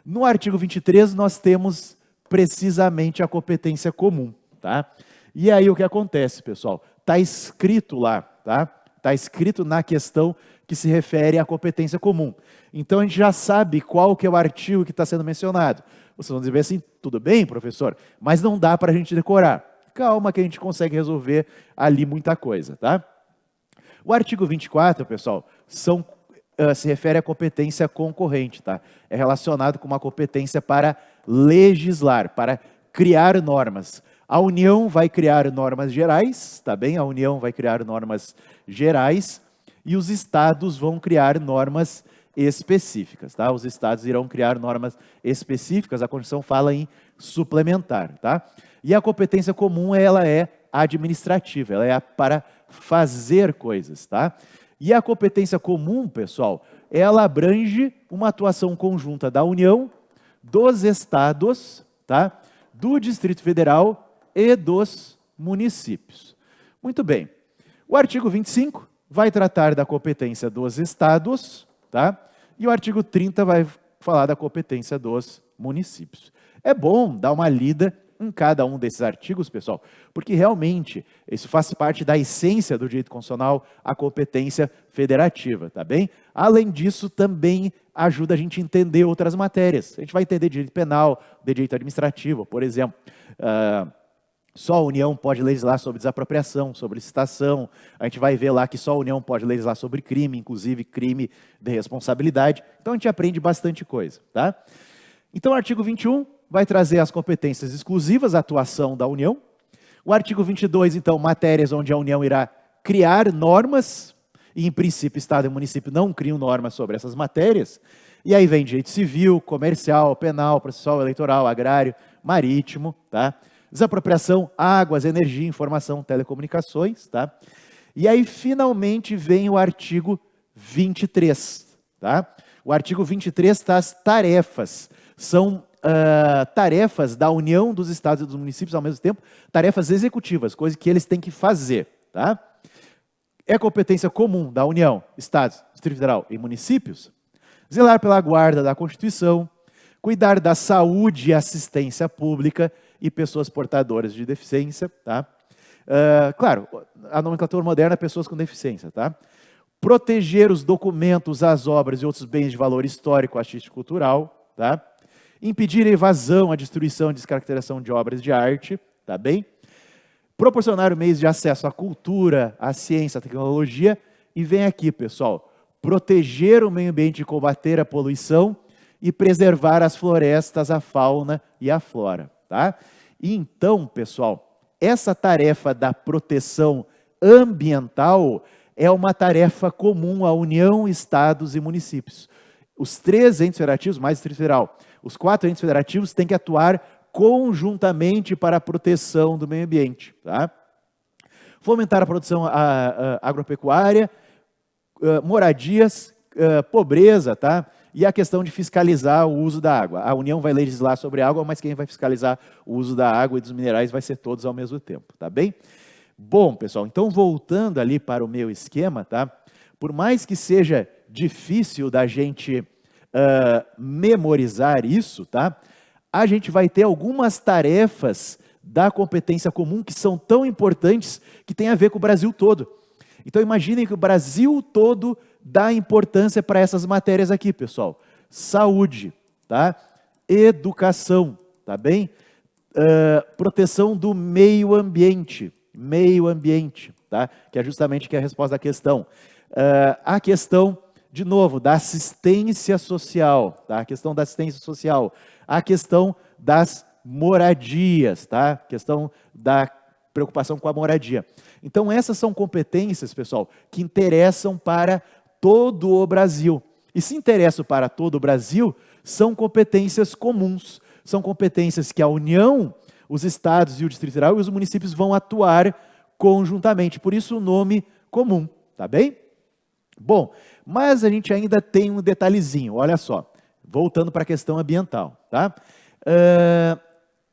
No artigo 23, nós temos precisamente a competência comum, tá? E aí o que acontece, pessoal? Está escrito lá, tá? Está escrito na questão que se refere à competência comum. Então, a gente já sabe qual que é o artigo que está sendo mencionado. Vocês vão dizer assim, tudo bem, professor, mas não dá para a gente decorar. Calma que a gente consegue resolver ali muita coisa, tá? O artigo 24, pessoal, se refere à competência concorrente, tá? É relacionado com uma competência para legislar, para criar normas. A União vai criar normas gerais, tá bem? A União vai criar normas gerais e os estados vão criar normas específicas, tá? Os estados irão criar normas específicas, a Constituição fala em suplementar, tá? E a competência comum, ela é administrativa, ela é para fazer coisas, tá? E a competência comum, pessoal, ela abrange uma atuação conjunta da União, dos estados, tá? Do Distrito Federal e dos municípios. Muito bem. O artigo 25 vai tratar da competência dos estados, tá? E o artigo 30 vai falar da competência dos municípios. É bom dar uma lida em cada um desses artigos, pessoal, porque realmente isso faz parte da essência do direito constitucional, a competência federativa, tá bem? Além disso, também ajuda a gente a entender outras matérias. A gente vai entender direito penal, de direito administrativo, por exemplo. Só a União pode legislar sobre desapropriação, sobre licitação. A gente vai ver lá que só a União pode legislar sobre crime, inclusive crime de responsabilidade. Então, a gente aprende bastante coisa, tá? Então, o artigo 21 vai trazer as competências exclusivas à atuação da União. O artigo 22, então, matérias onde a União irá criar normas, e, em princípio, Estado e município não criam normas sobre essas matérias. E aí vem direito civil, comercial, penal, processual, eleitoral, agrário, marítimo, tá? Desapropriação, águas, energia, informação, telecomunicações, tá? E aí, finalmente, vem o artigo 23, tá? O artigo 23 traz tarefas. São tarefas da União, dos Estados e dos municípios, ao mesmo tempo, tarefas executivas, coisas que eles têm que fazer, tá? É competência comum da União, Estados, Distrito Federal e municípios, zelar pela guarda da Constituição, cuidar da saúde e assistência pública e pessoas portadoras de deficiência, tá? Claro, a nomenclatura moderna é pessoas com deficiência, tá? Proteger os documentos, as obras e outros bens de valor histórico, artístico e cultural, tá? Impedir a evasão, a destruição e descaracterização de obras de arte, tá bem? Proporcionar meios de acesso à cultura, à ciência, à tecnologia, e vem aqui, pessoal, proteger o meio ambiente e combater a poluição e preservar as florestas, a fauna e a flora, tá? E então, pessoal, essa tarefa da proteção ambiental é uma tarefa comum à União, Estados e municípios. Os 3 entes federativos, mais o Distrito Federal, os 4 entes federativos têm que atuar conjuntamente para a proteção do meio ambiente, tá? Fomentar a produção agropecuária, moradias, pobreza, tá? E a questão de fiscalizar o uso da água. A União vai legislar sobre a água, mas quem vai fiscalizar o uso da água e dos minerais vai ser todos ao mesmo tempo, tá bem? Bom, pessoal, então voltando ali para o meu esquema, tá? Por mais que seja difícil da gente memorizar isso, tá? A gente vai ter algumas tarefas da competência comum que são tão importantes que tem a ver com o Brasil todo. Então imaginem que o Brasil todo dá importância para essas matérias aqui, pessoal. Saúde, tá? Educação, tá bem? Proteção do meio ambiente, tá? Que é justamente a resposta à questão. A questão, de novo, da assistência social, tá? A questão da assistência social, a questão das moradias, tá? A questão da preocupação com a moradia. Então essas são competências, pessoal, que interessam para todo o Brasil. E se interessam para todo o Brasil, são competências comuns, são competências que a União, os estados e o Distrito Federal e os municípios vão atuar conjuntamente, por isso o nome comum, tá bem? Bom, mas a gente ainda tem um detalhezinho, olha só, voltando para a questão ambiental, tá?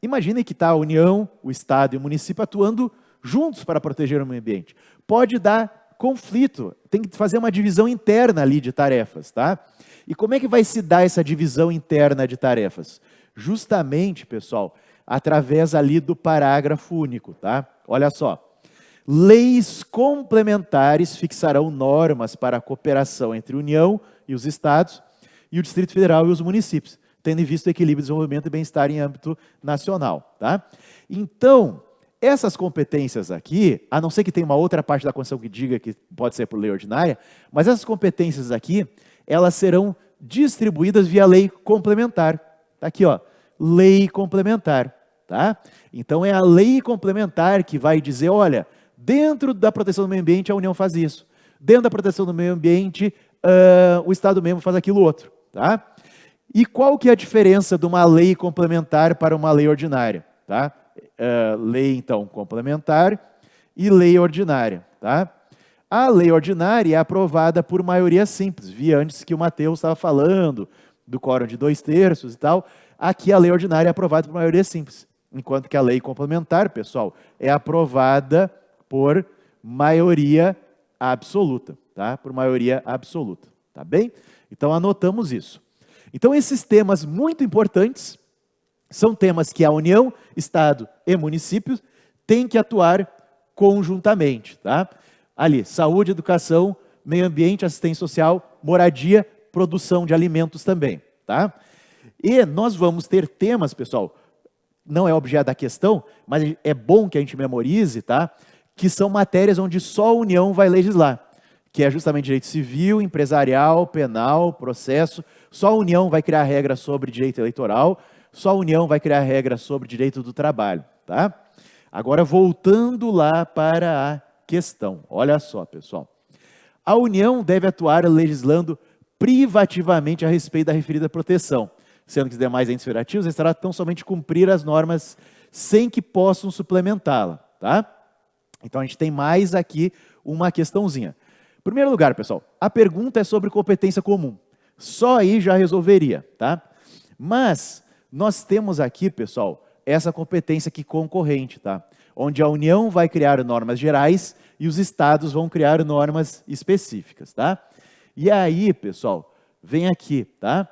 Imaginem que está a União, o Estado e o município atuando juntos para proteger o meio ambiente. Pode dar conflito, tem que fazer uma divisão interna ali de tarefas, tá? E como é que vai se dar essa divisão interna de tarefas? Justamente, pessoal, através ali do parágrafo único, tá? Olha só. Leis complementares fixarão normas para a cooperação entre a União e os Estados e o Distrito Federal e os municípios, tendo em vista o equilíbrio, desenvolvimento e bem-estar em âmbito nacional, tá? Então, essas competências aqui, a não ser que tenha uma outra parte da Constituição que diga que pode ser por lei ordinária, mas essas competências aqui, elas serão distribuídas via lei complementar. Tá aqui, ó, lei complementar, tá? Então é a lei complementar que vai dizer, olha, dentro da proteção do meio ambiente a União faz isso, dentro da proteção do meio ambiente o Estado mesmo faz aquilo outro, tá? E qual que é a diferença de uma lei complementar para uma lei ordinária, tá? Lei, então, complementar e lei ordinária, tá? A lei ordinária é aprovada por maioria simples, vi antes que o Matheus estava falando do quórum de 2/3 e tal, aqui a lei ordinária é aprovada por maioria simples, enquanto que a lei complementar, pessoal, é aprovada por maioria absoluta, tá? Por maioria absoluta, tá bem? Então anotamos isso. Então esses temas muito importantes são temas que a União, Estado e municípios têm que atuar conjuntamente, tá? Ali, saúde, educação, meio ambiente, assistência social, moradia, produção de alimentos também, tá? E nós vamos ter temas, pessoal, não é objeto da questão, mas é bom que a gente memorize, tá? Que são matérias onde só a União vai legislar, que é justamente direito civil, empresarial, penal, processo. Só a União vai criar regra sobre direito eleitoral, só a União vai criar regra sobre direito do trabalho, tá? Agora, voltando lá para a questão. Olha só, pessoal. A União deve atuar legislando privativamente a respeito da referida proteção, sendo que os demais entes federativos estarão tão somente cumprir as normas sem que possam suplementá-la, tá? Então a gente tem mais aqui uma questãozinha. Em primeiro lugar, pessoal, a pergunta é sobre competência comum. Só aí já resolveria, tá? Mas nós temos aqui, pessoal, essa competência aqui concorrente, tá? Onde a União vai criar normas gerais e os estados vão criar normas específicas, tá? E aí, pessoal, vem aqui, tá?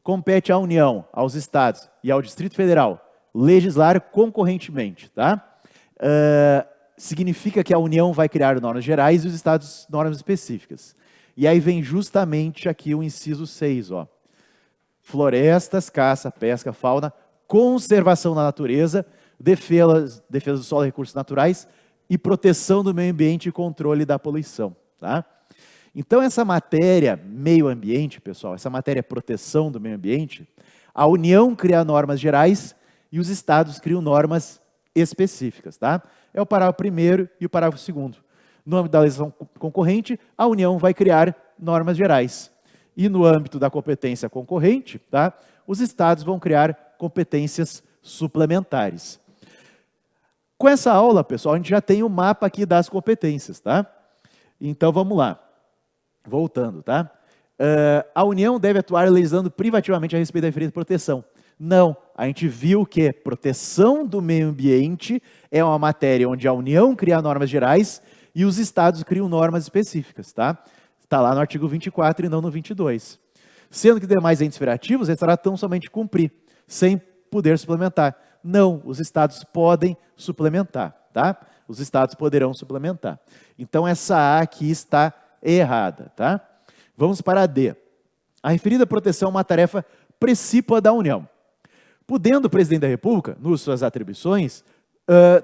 Compete à União, aos estados e ao Distrito Federal legislar concorrentemente, tá? Significa que a União vai criar normas gerais e os estados normas específicas. E aí vem justamente aqui o inciso 6, ó. Florestas, caça, pesca, fauna, conservação da natureza, defesa do solo e recursos naturais e proteção do meio ambiente e controle da poluição, tá? Então essa matéria meio ambiente, pessoal, essa matéria proteção do meio ambiente, a União cria normas gerais e os estados criam normas específicas, tá? É o parágrafo 1º e o parágrafo 2º. No âmbito da legislação concorrente, a União vai criar normas gerais. E no âmbito da competência concorrente, tá? Os estados vão criar competências suplementares. Com essa aula, pessoal, a gente já tem o mapa aqui das competências, tá? Então vamos lá. Voltando, tá? A União deve atuar legislando privativamente a respeito da referida proteção. Não, a gente viu que proteção do meio ambiente é uma matéria onde a União cria normas gerais e os estados criam normas específicas, tá? Está lá no artigo 24 e não no 22. Sendo que demais entes federativos estará tão somente cumprir, sem poder suplementar. Não, os estados podem suplementar, tá? Os estados poderão suplementar. Então essa A aqui está errada, tá? Vamos para a D. A referida proteção é uma tarefa precípua da União, podendo o presidente da República, nas suas atribuições,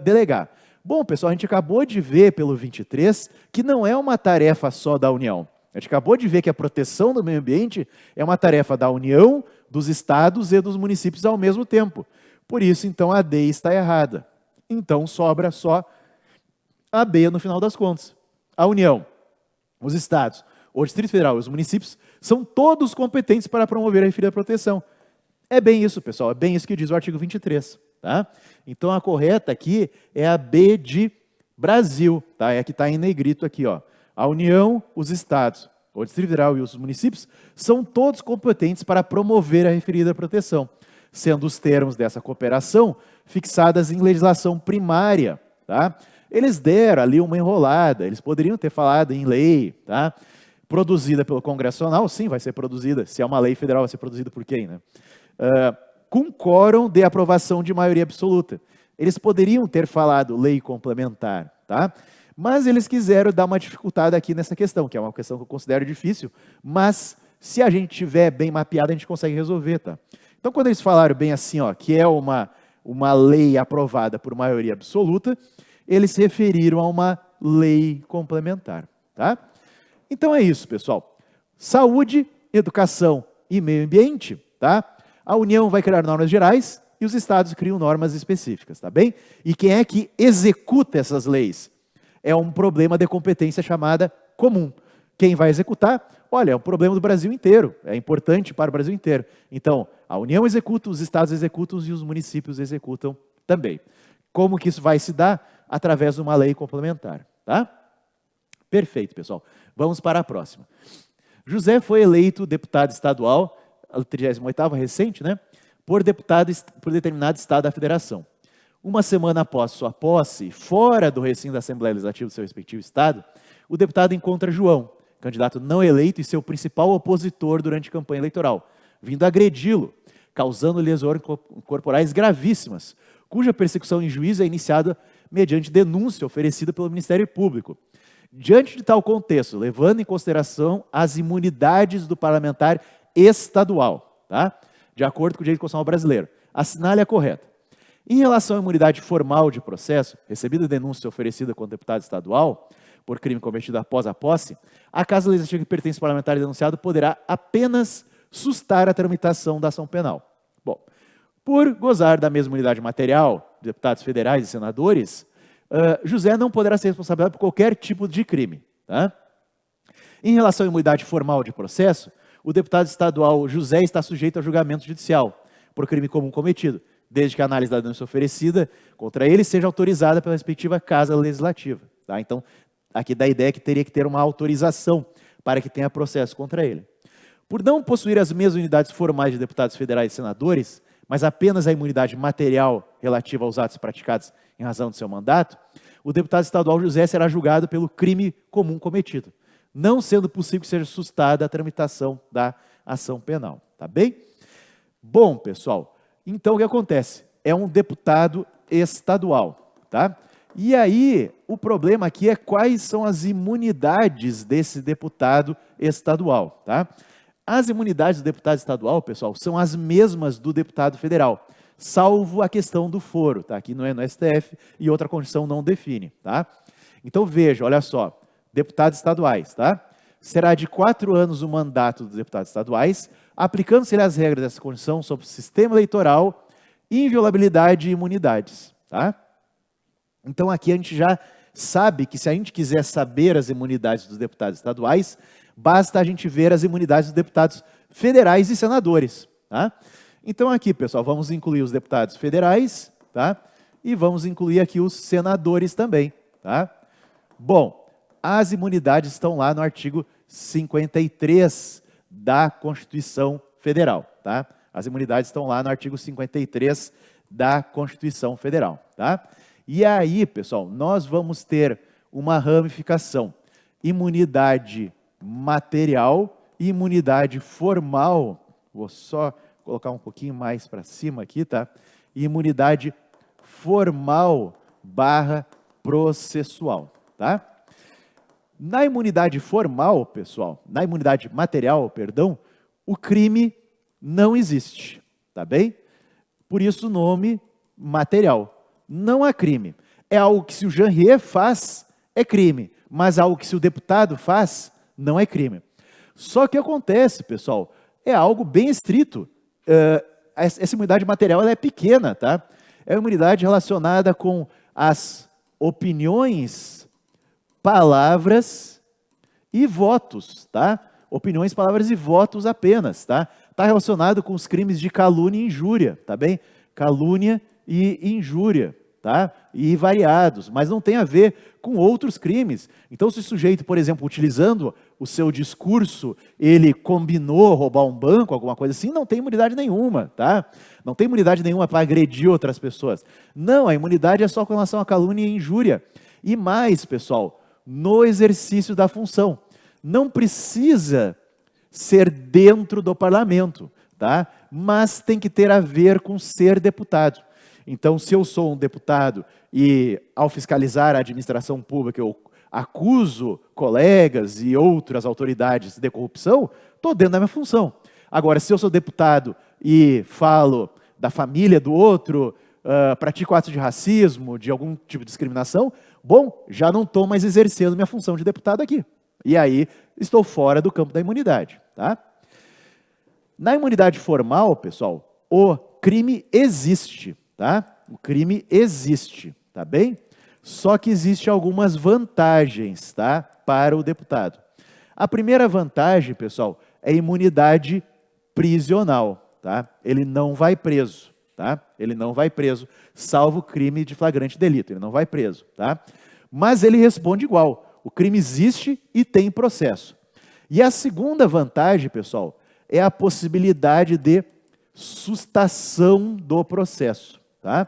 delegar. Bom, pessoal, a gente acabou de ver pelo 23 que não é uma tarefa só da União. A gente acabou de ver que a proteção do meio ambiente é uma tarefa da União, dos estados e dos municípios ao mesmo tempo. Por isso, então, a D está errada. Então, sobra só a B no final das contas. A União, os estados, o Distrito Federal e os municípios são todos competentes para promover a referida proteção. É bem isso, pessoal, é bem isso que diz o artigo 23. Tá? Então, a correta aqui é a B de Brasil. Tá? É a que está em negrito aqui. Ó. A União, os estados, o Distrito Federal e os municípios são todos competentes para promover a referida proteção, sendo os termos dessa cooperação fixadas em legislação primária. Tá? Eles deram ali uma enrolada, eles poderiam ter falado em lei, tá? Produzida pelo Congresso Nacional, sim, vai ser produzida. Se é uma lei federal, vai ser produzida por quem? Né? Com quórum de aprovação de maioria absoluta. Eles poderiam ter falado lei complementar, tá? Mas eles quiseram dar uma dificultada aqui nessa questão, que é uma questão que eu considero difícil, mas se a gente tiver bem mapeado, a gente consegue resolver, tá? Então, quando eles falaram bem assim, ó, que é uma lei aprovada por maioria absoluta, eles se referiram a uma lei complementar, tá? Então é isso, pessoal. Saúde, educação e meio ambiente, tá? A União vai criar normas gerais e os estados criam normas específicas, tá bem? E quem é que executa essas leis? É um problema de competência chamada comum. Quem vai executar? Olha, é um problema do Brasil inteiro, é importante para o Brasil inteiro. Então, a União executa, os estados executam e os municípios executam também. Como que isso vai se dar? Através de uma lei complementar, tá? Perfeito, pessoal. Vamos para a próxima. José foi eleito deputado estadual, a 38ª recente, né? Por determinado estado da federação. Uma semana após sua posse, fora do recinto da Assembleia Legislativa do seu respectivo estado, o deputado encontra João, candidato não eleito e seu principal opositor durante a campanha eleitoral, vindo agredi-lo, causando lesões corporais gravíssimas, cuja persecução em juízo é iniciada mediante denúncia oferecida pelo Ministério Público. Diante de tal contexto, levando em consideração as imunidades do parlamentar estadual, tá? De acordo com o direito constitucional brasileiro, assinale a correta. Em relação à imunidade formal de processo, recebida denúncia oferecida contra deputado estadual, por crime cometido após a posse, a Casa Legislativa que pertence ao parlamentar denunciado poderá apenas sustar a tramitação da ação penal. Bom, por gozar da mesma imunidade material de deputados federais e senadores, José não poderá ser responsabilizado por qualquer tipo de crime. Tá? Em relação à imunidade formal de processo, o deputado estadual José está sujeito a julgamento judicial por crime comum cometido, desde que a análise da denúncia oferecida contra ele seja autorizada pela respectiva Casa Legislativa. Tá? Então, aqui dá a ideia que teria que ter uma autorização para que tenha processo contra ele. Por não possuir as mesmas unidades formais de deputados federais e senadores, mas apenas a imunidade material relativa aos atos praticados em razão de seu mandato, o deputado estadual José será julgado pelo crime comum cometido, não sendo possível que seja sustada a tramitação da ação penal. Tá bem? Bom, pessoal, então o que acontece? É um deputado estadual, tá? E aí, o problema aqui é quais são as imunidades desse deputado estadual, tá? As imunidades do deputado estadual, pessoal, são as mesmas do deputado federal, salvo a questão do foro, tá? Aqui não é no STF e outra Constituição não define, tá? Então veja, olha só, deputados estaduais, tá? Será de 4 anos o mandato dos deputados estaduais, aplicando-se as regras dessa Constituição sobre o sistema eleitoral, inviolabilidade e imunidades, tá? Então aqui a gente já sabe que se a gente quiser saber as imunidades dos deputados estaduais, basta a gente ver as imunidades dos deputados federais e senadores, tá? Então aqui, pessoal, vamos incluir os deputados federais, tá? E vamos incluir aqui os senadores também, tá? Bom, as imunidades estão lá no artigo 53 da Constituição Federal, tá? As imunidades estão lá no artigo 53 da Constituição Federal, tá? E aí, pessoal, nós vamos ter uma ramificação: imunidade material e imunidade formal. Vou só colocar um pouquinho mais para cima aqui, tá? Imunidade formal / processual, tá? Na imunidade formal, pessoal, na imunidade material, perdão, o crime não existe, tá bem? Por isso o nome material. Não há crime. É algo que se o Janrier faz, é crime. Mas algo que se o deputado faz, não é crime. Só que acontece, pessoal, é algo bem estrito. Essa imunidade material ela é pequena, tá? É uma imunidade relacionada com as opiniões, palavras e votos, tá? Opiniões, palavras e votos apenas, tá? Está relacionado com os crimes de calúnia e injúria, tá bem? Calúnia e injúria, tá? E variados, mas não tem a ver com outros crimes. Então, se o sujeito, por exemplo, utilizando o seu discurso, ele combinou roubar um banco, alguma coisa assim, não tem imunidade nenhuma, tá? Não tem imunidade nenhuma para agredir outras pessoas. Não, a imunidade é só com relação à calúnia e injúria. E mais, pessoal, no exercício da função. Não precisa ser dentro do parlamento, tá? Mas tem que ter a ver com ser deputado. Então, se eu sou um deputado e, ao fiscalizar a administração pública, eu acuso colegas e outras autoridades de corrupção, estou dentro da minha função. Agora, se eu sou deputado e falo da família do outro, pratico atos de racismo, de algum tipo de discriminação, bom, já não estou mais exercendo minha função de deputado aqui. E aí, estou fora do campo da imunidade, tá? Na imunidade formal, pessoal, o crime existe, tá? O crime existe, tá bem? Só que existe algumas vantagens, tá? Para o deputado. A primeira vantagem, pessoal, é a imunidade prisional, tá? Ele não vai preso, tá? Ele não vai preso, salvo crime de flagrante delito, ele não vai preso, tá? Mas ele responde igual. O crime existe e tem processo. E a segunda vantagem, pessoal, é a possibilidade de sustação do processo, tá?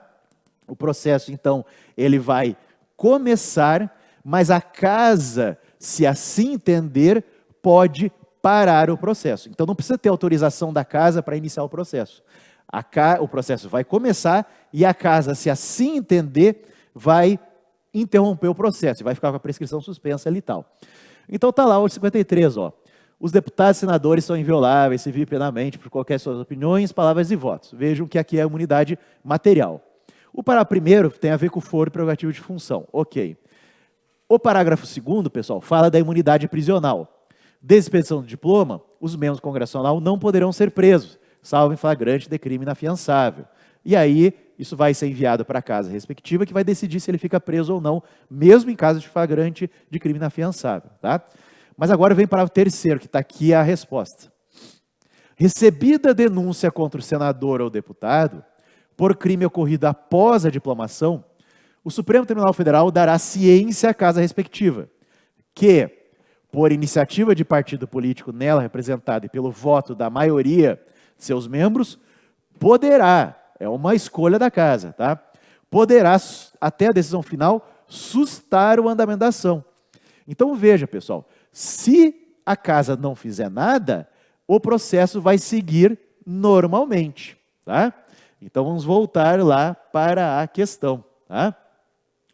O processo, então, ele vai começar, mas a casa, se assim entender, pode parar o processo. Então, não precisa ter autorização da casa para iniciar o processo. O processo vai começar e a casa, se assim entender, vai interromper o processo, vai ficar com a prescrição suspensa ali e tal. Então, está lá o 53, ó. Os deputados e senadores são invioláveis, civil e penalmente, por qualquer suas opiniões, palavras e votos. Vejam que aqui é a imunidade material. O parágrafo primeiro tem a ver com o foro e prerrogativo de função. Ok. O parágrafo 2º, pessoal, fala da imunidade prisional. Desexpedição do diploma, os membros do Congresso Nacional não poderão ser presos, salvo em flagrante de crime inafiançável. E aí, isso vai ser enviado para a casa respectiva, que vai decidir se ele fica preso ou não, mesmo em caso de flagrante de crime inafiançável, tá? Mas agora vem para o terceiro, que está aqui a resposta. Recebida a denúncia contra o senador ou deputado, por crime ocorrido após a diplomação, o Supremo Tribunal Federal dará ciência à casa respectiva, que, por iniciativa de partido político nela representado e pelo voto da maioria de seus membros, poderá, é uma escolha da casa, tá? Poderá, até a decisão final, sustar o andamento da ação. Então veja, pessoal, se a casa não fizer nada, o processo vai seguir normalmente, tá? Então vamos voltar lá para a questão, tá?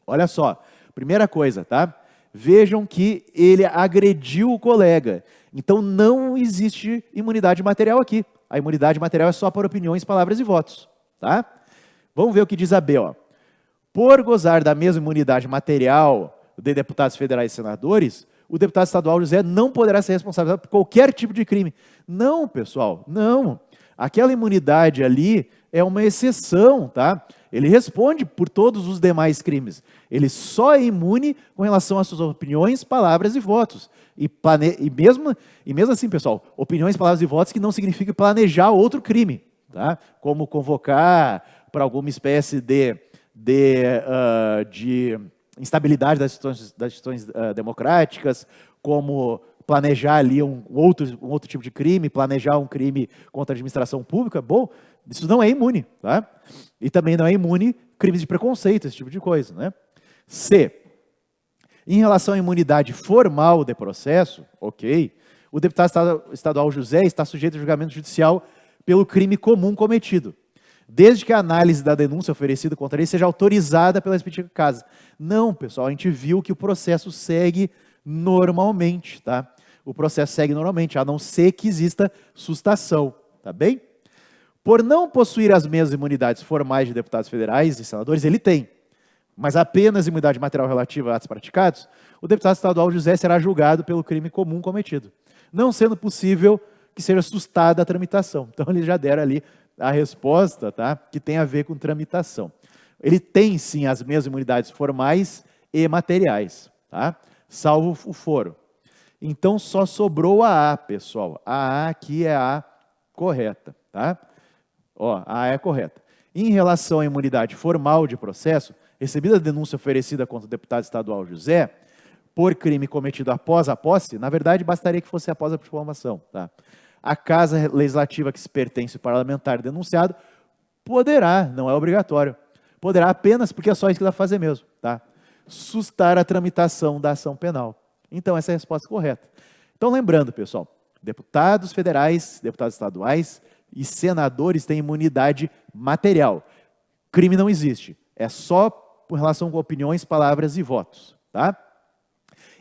Olha só, primeira coisa, tá? Vejam que ele agrediu o colega. Então não existe imunidade material aqui. A imunidade material é só por opiniões, palavras e votos, tá? Vamos ver o que diz a B, ó. Por gozar da mesma imunidade material de deputados federais e senadores, o deputado estadual José não poderá ser responsável por qualquer tipo de crime. Não, pessoal, não. Aquela imunidade ali é uma exceção, tá? Ele responde por todos os demais crimes. Ele só é imune com relação às suas opiniões, palavras e votos. E mesmo assim, pessoal, opiniões, palavras e votos que não significa planejar outro crime, tá? Como convocar para alguma espécie de instabilidade das instituições democráticas, como planejar ali um outro tipo de crime, planejar um crime contra a administração pública. Bom, isso não é imune, tá? E também não é imune crimes de preconceito, esse tipo de coisa, né? C. Em relação à imunidade formal de processo, ok, o deputado estadual José está sujeito a julgamento judicial pelo crime comum cometido, desde que a análise da denúncia oferecida contra ele seja autorizada pela respectiva casa. Não, pessoal, a gente viu que o processo segue normalmente, tá? O processo segue normalmente, a não ser que exista sustação, tá bem? Por não possuir as mesmas imunidades formais de deputados federais e senadores, ele tem, mas apenas imunidade material relativa a atos praticados, o deputado estadual José será julgado pelo crime comum cometido, não sendo possível que seja sustada a tramitação. Então, eles já deram ali a resposta, tá? Que tem a ver com tramitação. Ele tem, sim, as mesmas imunidades formais e materiais, tá? Salvo o foro. Então, só sobrou a A, pessoal. A A aqui é a correta, tá? Ó, a A é correta. Em relação à imunidade formal de processo, recebida a denúncia oferecida contra o deputado estadual José, por crime cometido após a posse, na verdade, bastaria que fosse após a diplomação, tá? A casa legislativa que se pertence ao parlamentar denunciado poderá, não é obrigatório, poderá apenas, porque é só isso que dá para fazer mesmo, tá? Sustar a tramitação da ação penal. Então, essa é a resposta correta. Então, lembrando, pessoal, deputados federais, deputados estaduais e senadores têm imunidade material. Crime não existe, é só com relação com opiniões, palavras e votos, tá?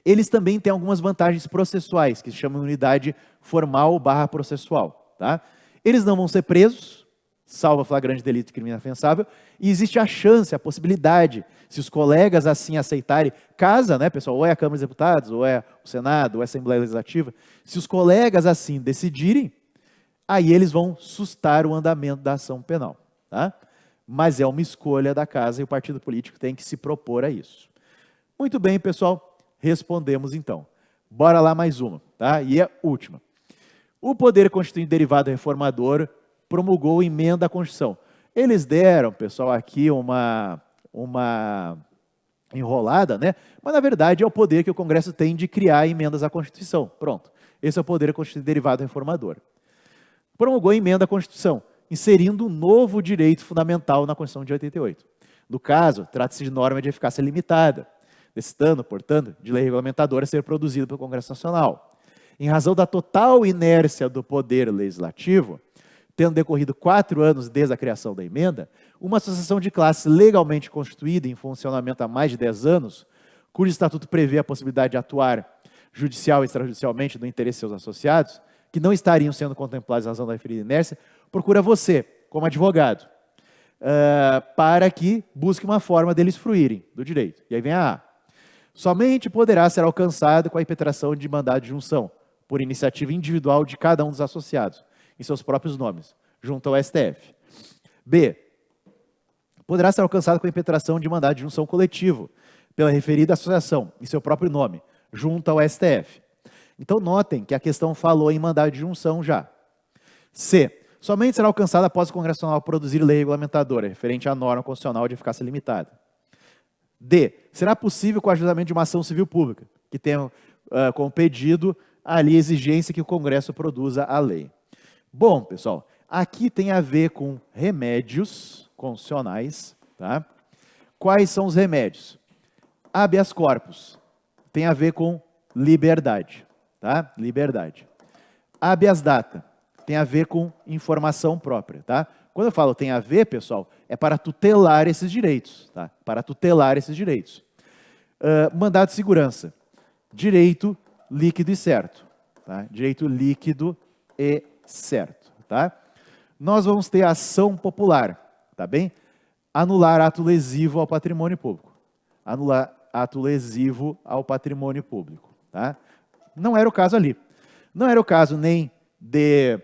Eles também têm algumas vantagens processuais, que se chamam de imunidade formal / processual, tá? Eles não vão ser presos, salvo flagrante delito de crime inafiançável, e existe a chance, a possibilidade, se os colegas assim aceitarem, casa, né, pessoal, ou é a Câmara dos Deputados, ou é o Senado, ou é a Assembleia Legislativa, se os colegas assim decidirem, aí eles vão sustar o andamento da ação penal, tá? Mas é uma escolha da casa e o partido político tem que se propor a isso. Muito bem, pessoal, respondemos então. Bora lá mais uma, tá? E a última. O Poder Constituinte derivado reformador promulgou emenda à Constituição. Eles deram, pessoal, aqui uma enrolada, né? Mas, na verdade, é o poder que o Congresso tem de criar emendas à Constituição. Pronto. Esse é o Poder Constituinte derivado reformador. Promulgou emenda à Constituição, inserindo um novo direito fundamental na Constituição de 88. No caso, trata-se de norma de eficácia limitada, necessitando, portanto, de lei regulamentadora a ser produzida pelo Congresso Nacional. Em razão da total inércia do Poder Legislativo, tendo decorrido 4 anos desde a criação da emenda, uma associação de classes legalmente constituída em funcionamento há mais de 10 anos, cujo estatuto prevê a possibilidade de atuar judicial e extrajudicialmente no interesse de seus associados, que não estariam sendo contemplados em razão da referida inércia, procura você, como advogado, para que busque uma forma deles fruírem do direito. E aí vem a A. Somente poderá ser alcançado com a impetração de mandado de junção, por iniciativa individual de cada um dos associados, em seus próprios nomes, junto ao STF. B. Poderá ser alcançado com a impetração de mandado de junção coletivo, pela referida associação, em seu próprio nome, junto ao STF. Então, notem que a questão falou em mandado de junção já. C. Somente será alcançada após o Congresso Nacional produzir lei regulamentadora, referente à norma constitucional de eficácia limitada. D. Será possível com o ajuizamento de uma ação civil pública, que tenha como pedido ali a exigência que o Congresso produza a lei. Bom, pessoal, aqui tem a ver com remédios constitucionais, tá? Quais são os remédios? Habeas corpus, tem a ver com liberdade, tá? Liberdade. Habeas data, tem a ver com informação própria, tá? Quando eu falo tem a ver, pessoal, é para tutelar esses direitos, tá? Para tutelar esses direitos. Mandado de segurança, direito líquido e certo, tá? Direito líquido e certo, tá? Nós vamos ter ação popular, tá bem? Anular ato lesivo ao patrimônio público. Anular ato lesivo ao patrimônio público, tá? Não era o caso ali. Não era o caso nem de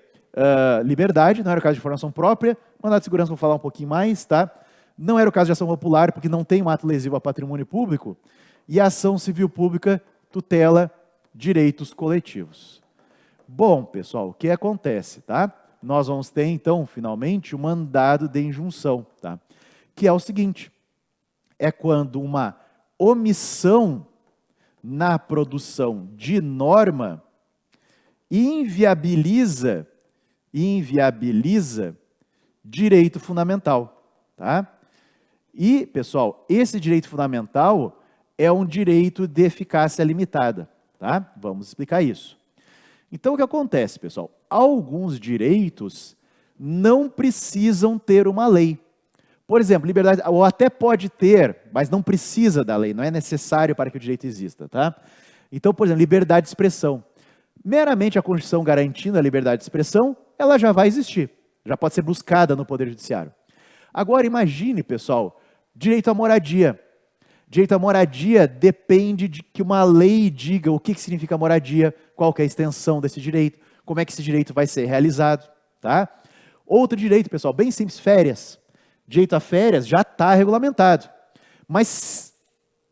liberdade, não era o caso de informação própria. Mandado de segurança, vou falar um pouquinho mais, tá? Não era o caso de ação popular, porque não tem um ato lesivo ao patrimônio público. E a ação civil pública tutela direitos coletivos. Bom, pessoal, o que acontece, tá? Nós vamos ter, então, finalmente, o mandado de injunção, tá? Que é o seguinte, é quando uma omissão na produção de norma inviabiliza direito fundamental, tá? E, pessoal, esse direito fundamental é um direito de eficácia limitada, tá? Vamos explicar isso. Então, o que acontece, pessoal? Alguns direitos não precisam ter uma lei. Por exemplo, liberdade, ou até pode ter, mas não precisa da lei, não é necessário para que o direito exista, tá? Então, por exemplo, liberdade de expressão. Meramente a Constituição garantindo a liberdade de expressão, ela já vai existir, já pode ser buscada no Poder Judiciário. Agora, imagine, pessoal, direito à moradia. Direito à moradia depende de que uma lei diga o que significa moradia, qual que é a extensão desse direito, como é que esse direito vai ser realizado, tá? Outro direito, pessoal, bem simples, férias. Direito a férias já está regulamentado. Mas,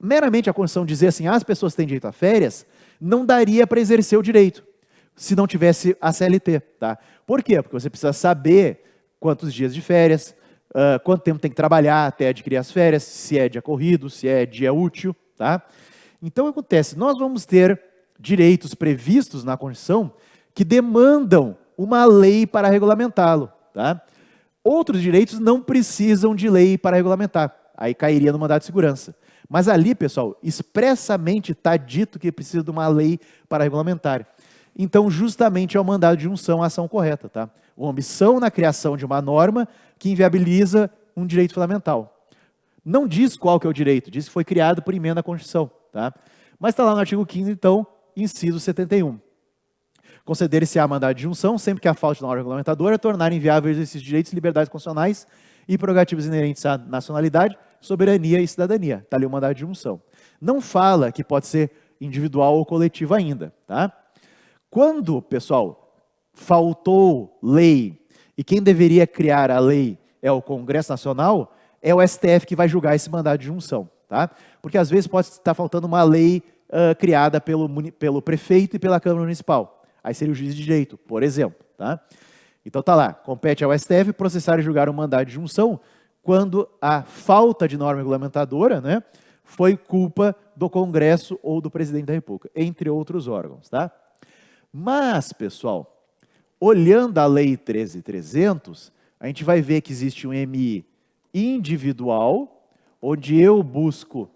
meramente a Constituição dizer assim, as pessoas têm direito a férias, não daria para exercer o direito, se não tivesse a CLT, tá? Por quê? Porque você precisa saber quantos dias de férias, quanto tempo tem que trabalhar até adquirir as férias, se é dia corrido, se é dia útil, tá? Então, o que acontece? Nós vamos ter direitos previstos na Constituição que demandam uma lei para regulamentá-lo, tá? Outros direitos não precisam de lei para regulamentar, aí cairia no mandado de segurança. Mas ali, pessoal, expressamente está dito que precisa de uma lei para regulamentar. Então, justamente é o mandado de junção a ação correta, tá? Uma omissão na criação de uma norma que inviabiliza um direito fundamental. Não diz qual que é o direito, diz que foi criado por emenda à Constituição, tá? Mas está lá no artigo 5º, então, inciso 71. Conceder-se-á mandado de junção sempre que a falta de norma regulamentadora tornar inviáveis esses direitos e liberdades constitucionais e prerrogativas inerentes à nacionalidade, soberania e cidadania. Está ali o mandado de junção. Não fala que pode ser individual ou coletivo ainda, tá? Quando, pessoal, faltou lei e quem deveria criar a lei é o Congresso Nacional, é o STF que vai julgar esse mandado de junção, tá? Porque às vezes pode estar faltando uma lei criada pelo prefeito e pela Câmara Municipal. Aí seria o juiz de direito, por exemplo, tá? Então tá lá, compete ao STF processar e julgar um mandado de junção quando a falta de norma regulamentadora, né, foi culpa do Congresso ou do Presidente da República, entre outros órgãos, tá? Mas, pessoal, olhando a Lei 13.300, a gente vai ver que existe um MI individual, onde eu busco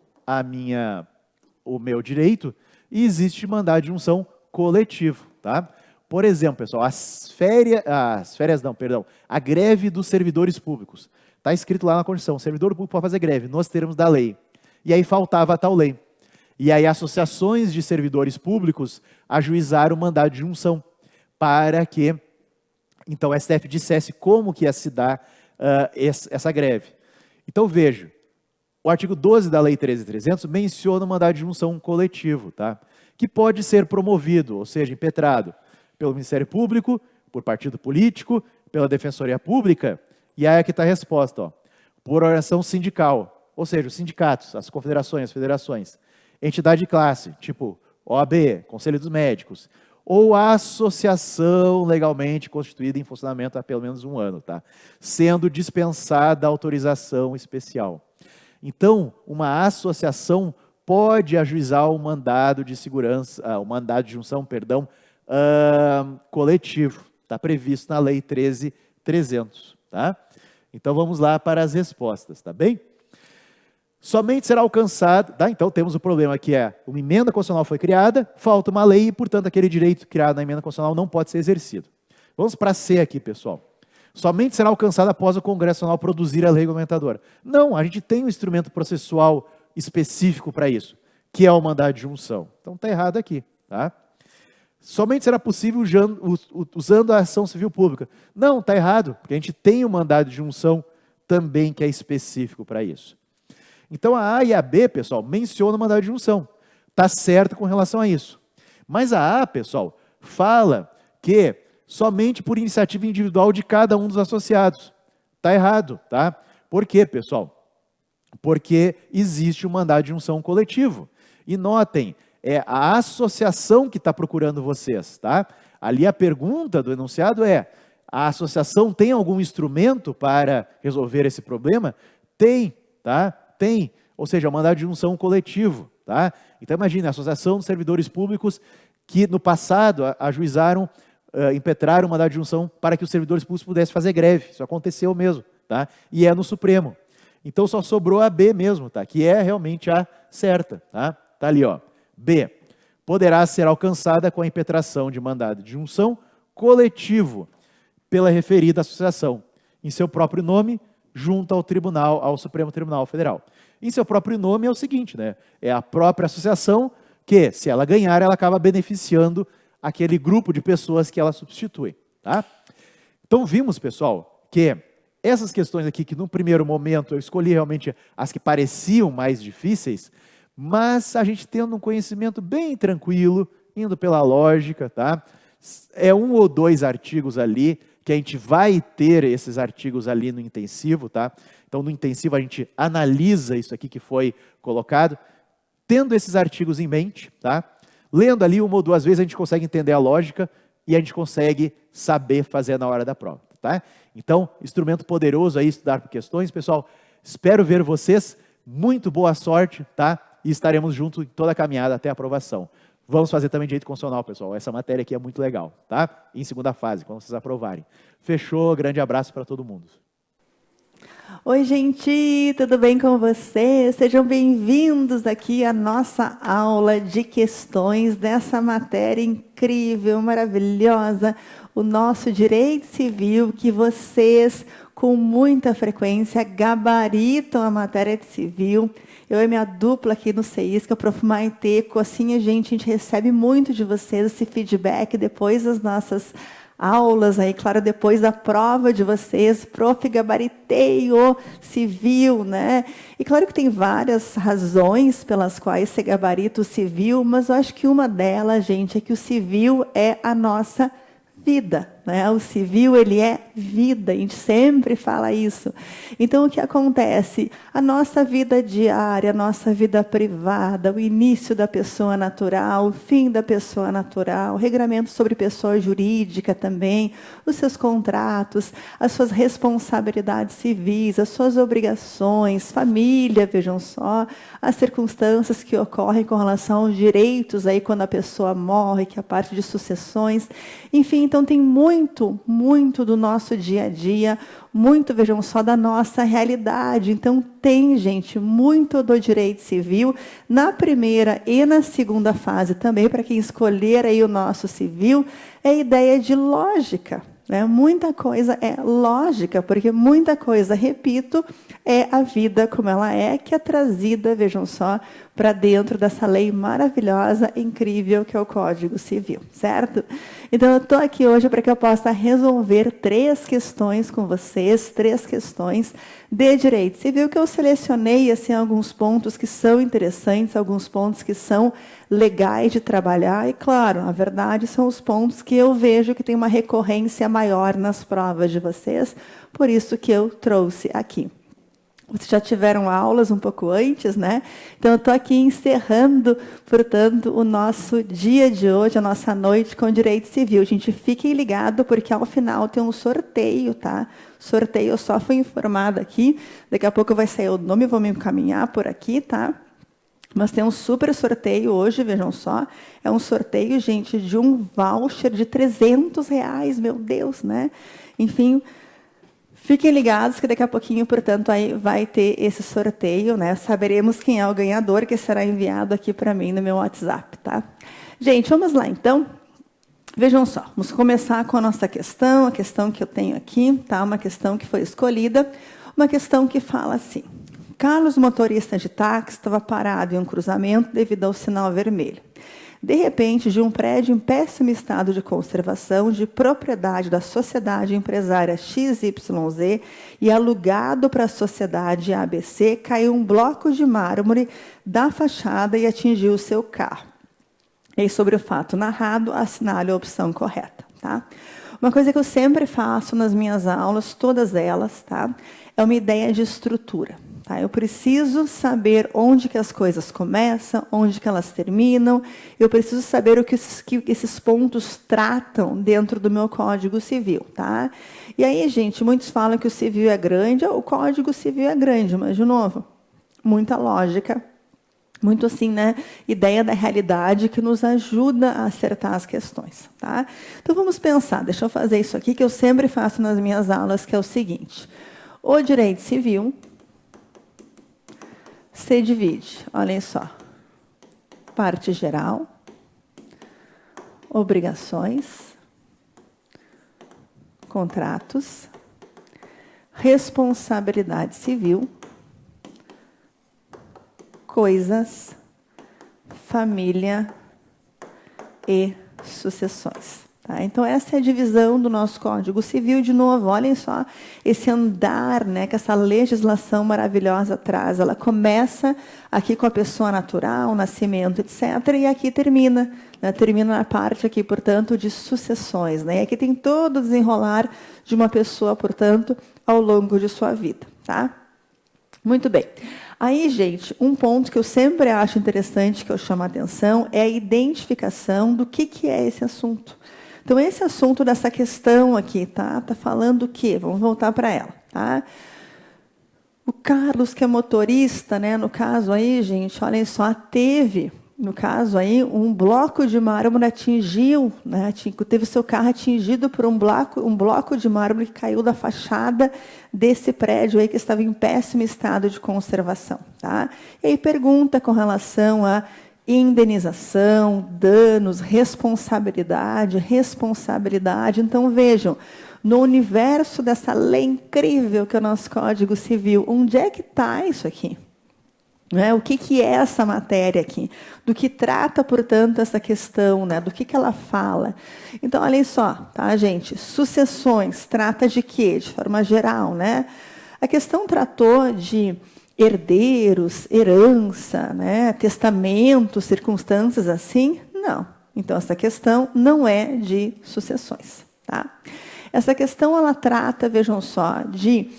o meu direito, e existe mandado de junção coletivo, tá? Por exemplo, pessoal, a greve dos servidores públicos. Está escrito lá na Constituição, o servidor público pode fazer greve nos termos da lei. E aí faltava a tal lei. E aí associações de servidores públicos ajuizaram o mandado de junção para que, então, o STF dissesse como que ia se dar essa greve. Então, veja, o artigo 12 da Lei 13.300 menciona o mandado de junção coletivo, tá? Que pode ser promovido, ou seja, impetrado, pelo Ministério Público, por partido político, pela Defensoria Pública, e aí aqui está a resposta, ó, por oração sindical, ou seja, os sindicatos, as confederações, as federações, entidade de classe, tipo OAB, Conselho dos Médicos, ou associação legalmente constituída em funcionamento há pelo menos 1 ano, tá? Sendo dispensada a autorização especial. Então, uma associação pode ajuizar o mandado de segurança, o mandado de junção, perdão, coletivo. Está previsto na Lei 13.300, tá? Então, vamos lá para as respostas, tá bem? Somente será alcançado, tá? Então temos o problema que uma emenda constitucional foi criada, falta uma lei e, portanto, aquele direito criado na emenda constitucional não pode ser exercido. Vamos para C aqui, pessoal. Somente será alcançado após o Congresso Nacional produzir a lei regulamentadora. Não, a gente tem um instrumento processual específico para isso, que é o mandado de junção. Então está errado aqui, tá? Somente será possível usando a ação civil pública. Não, está errado, porque a gente tem o mandado de junção também que é específico para isso. Então, a A e a B, pessoal, mencionam o mandado de junção. Está certo com relação a isso. Mas a A, pessoal, fala que somente por iniciativa individual de cada um dos associados. Está errado, tá? Por quê, pessoal? Porque existe o mandado de junção coletivo. E notem, é a associação que está procurando vocês, tá? Ali a pergunta do enunciado a associação tem algum instrumento para resolver esse problema? Tem, tá? Tem, ou seja, o mandado de junção coletivo, tá? Então imagine, a Associação dos Servidores Públicos que no passado ajuizaram, impetraram o mandado de junção para que os servidores públicos pudessem fazer greve, isso aconteceu mesmo, tá? E é no Supremo. Então só sobrou a B mesmo, tá? Que é realmente a certa, tá? Tá ali, ó. B, poderá ser alcançada com a impetração de mandado de junção coletivo pela referida associação, em seu próprio nome, junto ao Supremo Tribunal Federal. Em seu próprio nome é o seguinte, né? É a própria associação que, se ela ganhar, ela acaba beneficiando aquele grupo de pessoas que ela substitui, tá? Então vimos, pessoal, que essas questões aqui, que no primeiro momento eu escolhi realmente as que pareciam mais difíceis, mas a gente tendo um conhecimento bem tranquilo, indo pela lógica, tá? É 1 ou 2 artigos ali, que a gente vai ter esses artigos ali no intensivo, tá? Então, no intensivo, a gente analisa isso aqui que foi colocado, tendo esses artigos em mente, tá? Lendo ali 1 ou 2 vezes, a gente consegue entender a lógica e a gente consegue saber fazer na hora da prova, tá? Então, instrumento poderoso aí, estudar por questões. Pessoal, espero ver vocês, muito boa sorte, tá? E estaremos juntos em toda a caminhada até a aprovação. Vamos fazer também direito constitucional, pessoal. Essa matéria aqui é muito legal, tá? Em segunda fase, quando vocês aprovarem. Fechou, grande abraço para todo mundo. Oi, gente, tudo bem com vocês? Sejam bem-vindos aqui à nossa aula de questões dessa matéria incrível, maravilhosa, o nosso direito civil, que vocês, com muita frequência, gabaritam a matéria de civil. Eu e minha dupla aqui no CEISC, a Prof. Maiteco, assim, a gente recebe muito de vocês esse feedback depois das nossas aulas, aí, claro, depois da prova de vocês, prof, gabaritei o civil, né? E claro que tem várias razões pelas quais se gabarita o civil, mas eu acho que uma delas, gente, é que o civil é a nossa vida, né? O civil, ele é vida, a gente sempre fala isso. Então, o que acontece? A nossa vida diária, a nossa vida privada, o início da pessoa natural, o fim da pessoa natural, o regramento sobre pessoa jurídica também, os seus contratos, as suas responsabilidades civis, as suas obrigações, família, vejam só, as circunstâncias que ocorrem com relação aos direitos aí quando a pessoa morre, que é a parte de sucessões, enfim, então tem muito do nosso dia a dia, muito, vejam só, da nossa realidade. Então, tem, gente, muito do direito civil na primeira e na segunda fase também, para quem escolher aí o nosso civil, é a ideia de lógica. Né? Muita coisa é lógica, porque muita coisa, repito, é a vida como ela é, que é trazida, vejam só, para dentro dessa lei maravilhosa, incrível, que é o Código Civil, certo? Então, eu estou aqui hoje para que eu possa resolver 3 questões com vocês, 3 questões de direito civil, que eu selecionei, assim, alguns pontos que são interessantes, alguns pontos que são legais de trabalhar, e, claro, na verdade, são os pontos que eu vejo que tem uma recorrência maior nas provas de vocês, por isso que eu trouxe aqui. vocês já tiveram aulas um pouco antes, né? Então, eu estou aqui encerrando, portanto, o nosso dia de hoje, a nossa noite com Direito Civil. Gente, fiquem ligados, porque ao final tem um sorteio, tá? Sorteio, eu só fui informada aqui. Daqui a pouco vai sair o nome, vou me encaminhar por aqui, tá? Mas tem um super sorteio hoje, vejam só. É um sorteio, gente, de um voucher de R$300, meu Deus, né? Enfim, fiquem ligados que daqui a pouquinho, portanto, aí vai ter esse sorteio, né? Saberemos quem é o ganhador, que será enviado aqui para mim no meu WhatsApp, tá? Gente, vamos lá, então. Vejam só, vamos começar com a nossa questão, a questão que eu tenho aqui, tá? Uma questão que foi escolhida, uma questão que fala assim: Carlos, motorista de táxi, estava parado em um cruzamento devido ao sinal vermelho. De repente, de um prédio em péssimo estado de conservação, de propriedade da sociedade empresária XYZ e alugado para a sociedade ABC, caiu um bloco de mármore da fachada e atingiu o seu carro. E sobre o fato narrado, assinale a opção correta, tá? Uma coisa que eu sempre faço nas minhas aulas, todas elas, tá? É uma ideia de estrutura. Tá? Eu preciso saber onde que as coisas começam, onde que elas terminam. Eu preciso saber o que esses pontos tratam dentro do meu Código Civil. Tá? E aí, gente, muitos falam que o civil é grande, o Código Civil é grande, mas, de novo, muita lógica, muito assim, né, ideia da realidade que nos ajuda a acertar as questões. Tá? Então, vamos pensar. Deixa eu fazer isso aqui, que eu sempre faço nas minhas aulas, que é o seguinte. O direito civil se divide, olhem só, parte geral, obrigações, contratos, responsabilidade civil, coisas, família e sucessões. Tá? Então, essa é a divisão do nosso Código Civil. De novo, olhem só esse andar, né, que essa legislação maravilhosa traz. Ela começa aqui com a pessoa natural, nascimento, etc., e aqui termina. Né, termina na parte aqui, portanto, de sucessões. Né? E aqui tem todo o desenrolar de uma pessoa, portanto, ao longo de sua vida. Tá? Muito bem. Aí, gente, um ponto que eu sempre acho interessante, que eu chamo a atenção, é a identificação do que é esse assunto. Então, esse assunto dessa questão aqui, tá? Tá falando o quê? Vamos voltar para ela, tá? O Carlos, que é motorista, né? No caso aí, gente, olhem só, teve, no caso aí, um bloco de mármore atingiu, né? Teve seu carro atingido por um bloco de mármore que caiu da fachada desse prédio aí que estava em péssimo estado de conservação, tá? E aí pergunta com relação a indenização, danos, responsabilidade. Então, vejam, no universo dessa lei incrível que é o nosso Código Civil, onde é que está isso aqui? Né? O que é essa matéria aqui? Do que trata, portanto, essa questão? Né? Do que ela fala? Então, olhem só, tá, gente? Sucessões, trata de quê? De forma geral, né? A questão tratou de herdeiros, herança, né, testamento, circunstâncias assim? Não. Então, essa questão não é de sucessões. Tá? Essa questão, ela trata, vejam só, de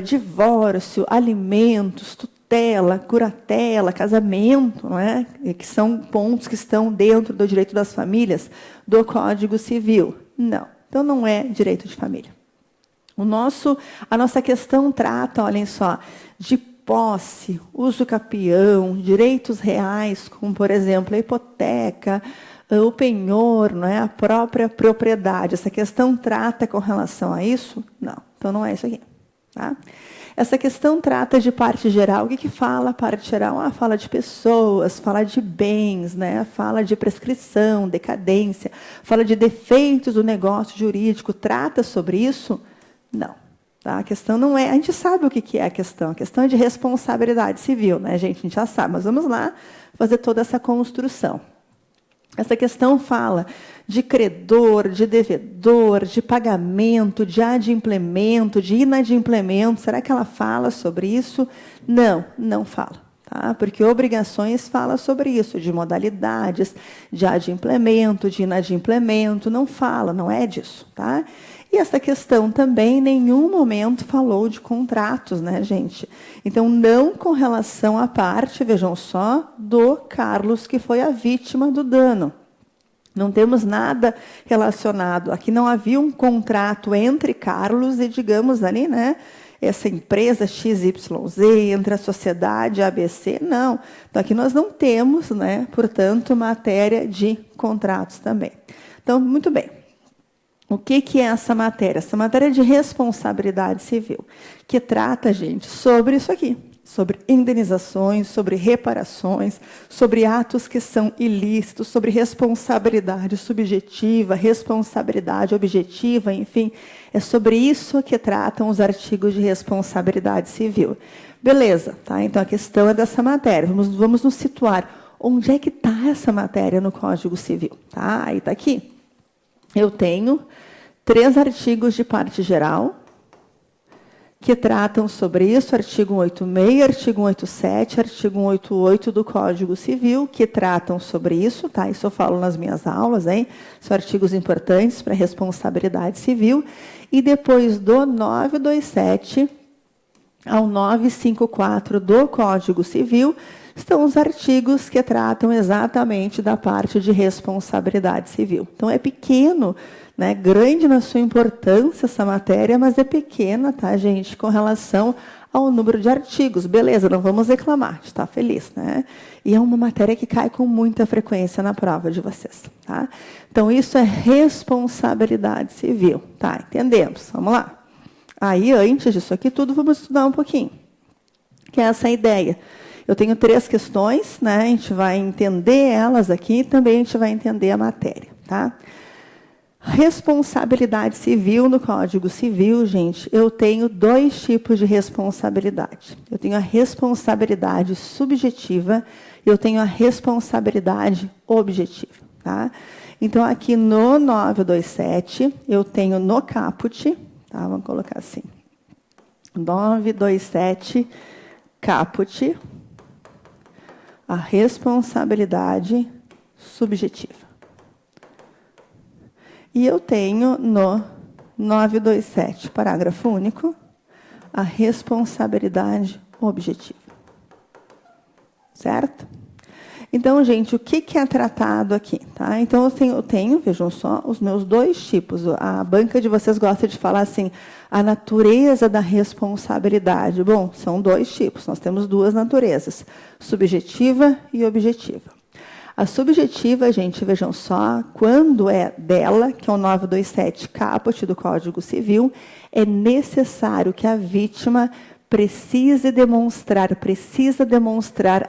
divórcio, alimentos, tutela, curatela, casamento, né, que são pontos que estão dentro do direito das famílias do Código Civil. Não. Então, não é direito de família. A nossa questão trata, olhem só, de posse, uso capião, direitos reais, como, por exemplo, a hipoteca, o penhor, não é? A própria propriedade. Essa questão trata com relação a isso? Não. Então, não é isso aqui. Tá? Essa questão trata de parte geral. O que fala a parte geral? Fala de pessoas, fala de bens, né? Fala de prescrição, decadência, fala de defeitos do negócio jurídico. Trata sobre isso? Não. Tá? A questão não é... A gente sabe o que é a questão. A questão é de responsabilidade civil, né, gente? A gente já sabe. Mas vamos lá fazer toda essa construção. Essa questão fala de credor, de devedor, de pagamento, de adimplemento, de inadimplemento. Será que ela fala sobre isso? Não, não fala. Tá? Porque obrigações fala sobre isso, de modalidades, de adimplemento, de inadimplemento. Não fala, não é disso. Tá? E essa questão também em nenhum momento falou de contratos, né, gente? Então, não com relação à parte, vejam só, do Carlos, que foi a vítima do dano. Não temos nada relacionado. Aqui não havia um contrato entre Carlos e, digamos ali, né, essa empresa XYZ, entre a sociedade ABC, não. Então, aqui nós não temos, né, portanto, matéria de contratos também. Então, muito bem. O que é essa matéria? Essa matéria de responsabilidade civil, que trata, gente, sobre isso aqui, sobre indenizações, sobre reparações, sobre atos que são ilícitos, sobre responsabilidade subjetiva, responsabilidade objetiva, enfim, é sobre isso que tratam os artigos de responsabilidade civil. Beleza, tá? Então a questão é dessa matéria. Vamos nos situar. Onde é que está essa matéria no Código Civil? Tá? Aí está aqui. Eu tenho 3 artigos de parte geral que tratam sobre isso, artigo 186, artigo 187, artigo 188 do Código Civil, que tratam sobre isso, tá? Isso eu falo nas minhas aulas, hein? São artigos importantes para responsabilidade civil. E depois do 927 ao 954 do Código Civil, estão os artigos que tratam exatamente da parte de responsabilidade civil. Então, é pequeno, né, grande na sua importância essa matéria, mas é pequena, tá, gente, com relação ao número de artigos. Beleza, não vamos reclamar, a gente está feliz, né? E é uma matéria que cai com muita frequência na prova de vocês, tá? Então, isso é responsabilidade civil, tá? Entendemos? Vamos lá. Aí, antes disso aqui tudo, vamos estudar um pouquinho, que é essa ideia. Eu tenho 3 questões, né? A gente vai entender elas aqui e também a gente vai entender a matéria, tá? Responsabilidade civil no Código Civil, gente, eu tenho 2 tipos de responsabilidade. Eu tenho a responsabilidade subjetiva e eu tenho a responsabilidade objetiva, tá? Então, aqui no 927, eu tenho no caput, tá? Vamos colocar assim, 927 caput, a responsabilidade subjetiva. E eu tenho no 927, parágrafo único, a responsabilidade objetiva. Certo? Então, gente, o que é tratado aqui? Tá? Então, eu tenho, vejam só, os meus 2 tipos. A banca de vocês gosta de falar assim, a natureza da responsabilidade. Bom, são 2 tipos, nós temos 2 naturezas, subjetiva e objetiva. A subjetiva, gente, vejam só, quando é dela, que é o 927 caput do Código Civil, é necessário que a vítima precisa demonstrar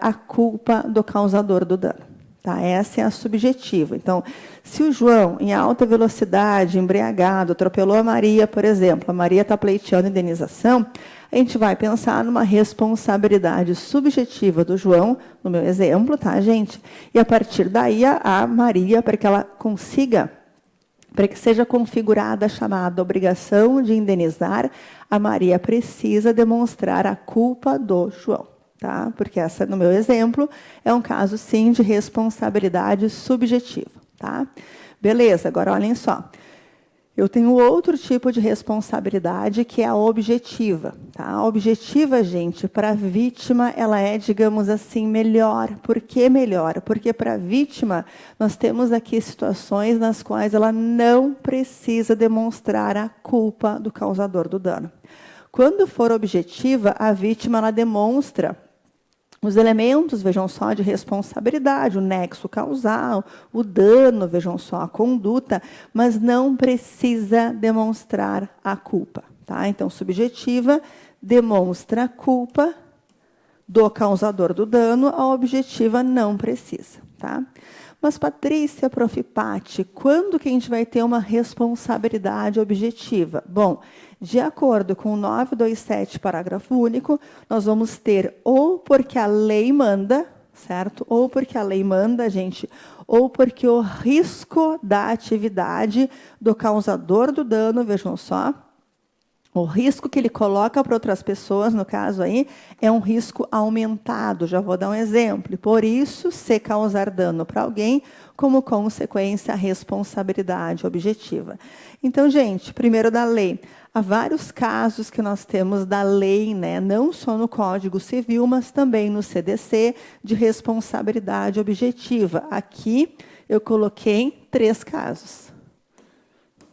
a culpa do causador do dano. Tá? Essa é a subjetiva. Então, se o João, em alta velocidade, embriagado, atropelou a Maria, por exemplo, a Maria está pleiteando indenização, a gente vai pensar numa responsabilidade subjetiva do João, no meu exemplo, tá, gente? E a partir daí, a Maria, para que ela consiga, para que seja configurada a chamada obrigação de indenizar, a Maria precisa demonstrar a culpa do João, tá? Porque essa, no meu exemplo, é um caso, sim, de responsabilidade subjetiva, tá? Beleza, agora olhem só. Eu tenho outro tipo de responsabilidade, que é a objetiva. Tá? A objetiva, gente, para a vítima, ela é, digamos assim, melhor. Por que melhor? Porque para a vítima, nós temos aqui situações nas quais ela não precisa demonstrar a culpa do causador do dano. Quando for objetiva, a vítima ela demonstra os elementos, vejam só, de responsabilidade, o nexo causal, o dano, vejam só, a conduta, mas não precisa demonstrar a culpa. Tá? Então, subjetiva demonstra a culpa do causador do dano, a objetiva não precisa. Tá? Mas, Patrícia, Prof. Pati, quando que a gente vai ter uma responsabilidade objetiva? Bom, de acordo com o 927, parágrafo único, nós vamos ter ou porque a lei manda, certo? Ou porque a lei manda, gente, ou porque o risco da atividade do causador do dano, vejam só, O risco que ele coloca para outras pessoas, no caso aí, é um risco aumentado. Já vou dar um exemplo. Por isso, se causar dano para alguém, como consequência, a responsabilidade objetiva. Então, gente, primeiro da lei. Há vários casos que nós temos da lei, né? Não só no Código Civil, mas também no CDC, de responsabilidade objetiva. Aqui, eu coloquei 3 casos.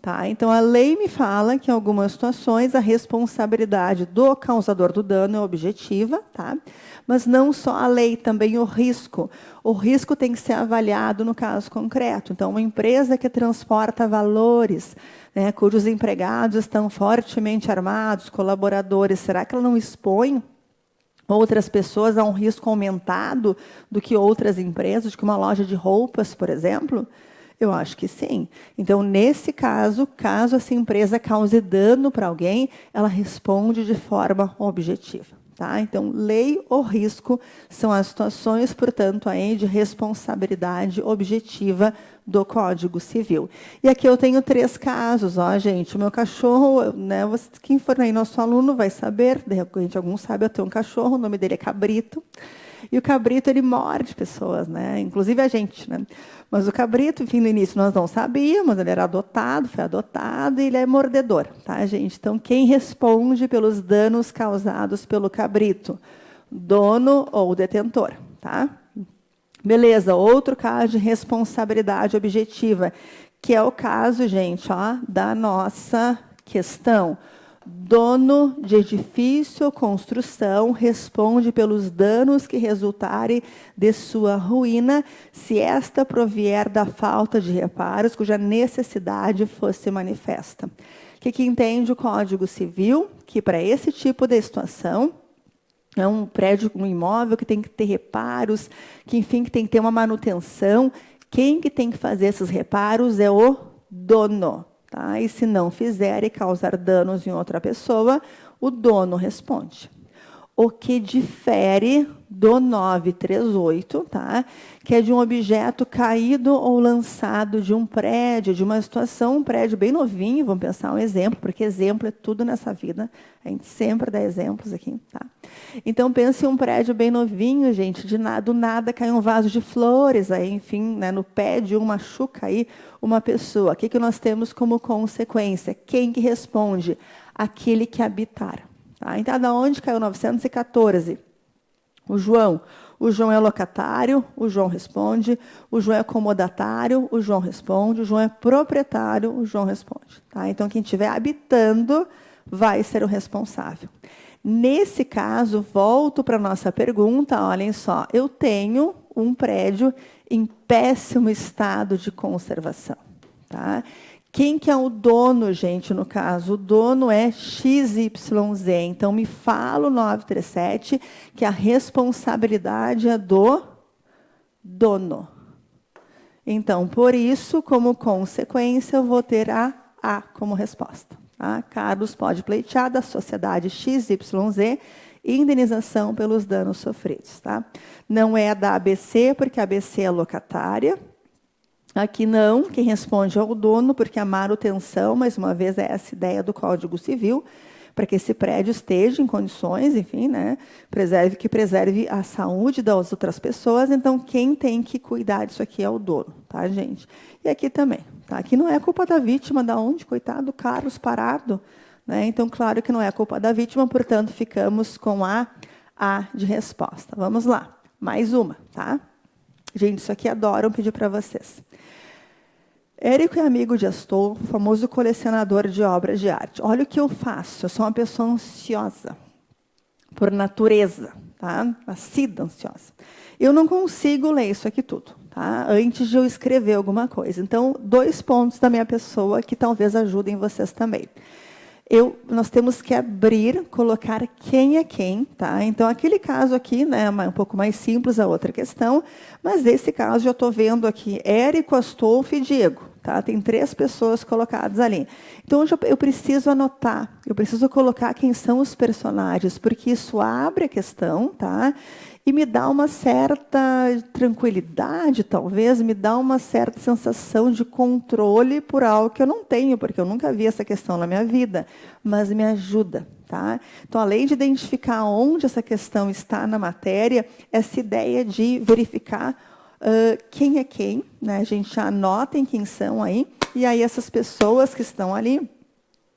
Tá? Então, a lei me fala que, em algumas situações, a responsabilidade do causador do dano é objetiva, tá? Mas não só a lei, também o risco. O risco tem que ser avaliado no caso concreto. Então, uma empresa que transporta valores, né, cujos empregados estão fortemente armados, colaboradores, será que ela não expõe outras pessoas a um risco aumentado do que outras empresas, do que uma loja de roupas, por exemplo? Eu acho que sim. Então, nesse caso, caso essa empresa cause dano para alguém, ela responde de forma objetiva. Tá? Então, lei ou risco são as situações, portanto, aí de responsabilidade objetiva do Código Civil. E aqui eu tenho 3 casos, ó, gente. O meu cachorro, né, quem for aí nosso aluno vai saber, de repente alguns sabem, eu tenho um cachorro, o nome dele é Cabrito. E o cabrito, ele morde pessoas, né? Inclusive a gente, né? Mas o cabrito, enfim, no início nós não sabíamos, ele era adotado, foi adotado e ele é mordedor, tá, gente? Então, quem responde pelos danos causados pelo cabrito? Dono ou detentor, tá? Beleza, outro caso de responsabilidade objetiva, que é o caso, gente, ó, da nossa questão. Dono de edifício ou construção responde pelos danos que resultarem de sua ruína, se esta provier da falta de reparos cuja necessidade fosse manifesta. O que entende o Código Civil? Que para esse tipo de situação, é um prédio, um imóvel que tem que ter reparos, que enfim, que tem que ter uma manutenção. Quem que tem que fazer esses reparos é o dono. Tá? E se não fizer e causar danos em outra pessoa, o dono responde. O que difere do 938, tá? Que é de um objeto caído ou lançado de um prédio, de uma situação, um prédio bem novinho, vamos pensar um exemplo, porque exemplo é tudo nessa vida, a gente sempre dá exemplos aqui. Tá? Então, pense em um prédio bem novinho, gente, do nada cai um vaso de flores, aí, enfim, né, no pé de um machuca aí uma pessoa. O que nós temos como consequência? Quem que responde? Aquele que habitar. Tá? Então, da onde caiu 914? O João. O João é locatário, o João responde. O João é comodatário, o João responde. O João é proprietário, o João responde. Tá? Então, quem estiver habitando vai ser o responsável. Nesse caso, volto para a nossa pergunta. Olhem só, eu tenho um prédio em péssimo estado de conservação. Tá? Quem que é o dono, gente, no caso? O dono é XYZ. Então, me fala o 937 que a responsabilidade é do dono. Então, por isso, como consequência, eu vou ter a A como resposta. Tá? Carlos pode pleitear da sociedade XYZ indenização pelos danos sofridos. Tá? Não é da ABC, porque a ABC é locatária. Aqui não, quem responde é o dono, porque a manutenção, mais uma vez, é essa ideia do Código Civil, para que esse prédio esteja em condições, enfim, né, que preserve a saúde das outras pessoas. Então, quem tem que cuidar disso aqui é o dono, tá, gente? E aqui também, tá? Aqui não é culpa da vítima, da onde, coitado, Carlos parado, né? Então, claro que não é culpa da vítima, portanto, ficamos com a de resposta. Vamos lá, mais uma, tá? Gente, isso aqui adoram pedir para vocês. Érico é amigo de Astolfo, famoso colecionador de obras de arte. Olha o que eu faço, eu sou uma pessoa ansiosa, por natureza, tá? Nascida ansiosa. Eu não consigo ler isso aqui tudo, tá? Antes de eu escrever alguma coisa. Então, 2 pontos da minha pessoa que talvez ajudem vocês também. Nós temos que abrir, colocar quem é quem, tá? Então, aquele caso aqui, né, um pouco mais simples a outra questão, mas esse caso, já estou vendo aqui, Érico, Astolfo e Diego, Tá? Tem 3 pessoas colocadas ali. Então, hoje eu preciso anotar, eu preciso colocar quem são os personagens, porque isso abre a questão, tá? E me dá uma certa tranquilidade, talvez, me dá uma certa sensação de controle por algo que eu não tenho, porque eu nunca vi essa questão na minha vida, mas me ajuda. Tá? Então, além de identificar onde essa questão está na matéria, essa ideia de verificar quem é quem, né? A gente anotem quem são aí, e aí essas pessoas que estão ali,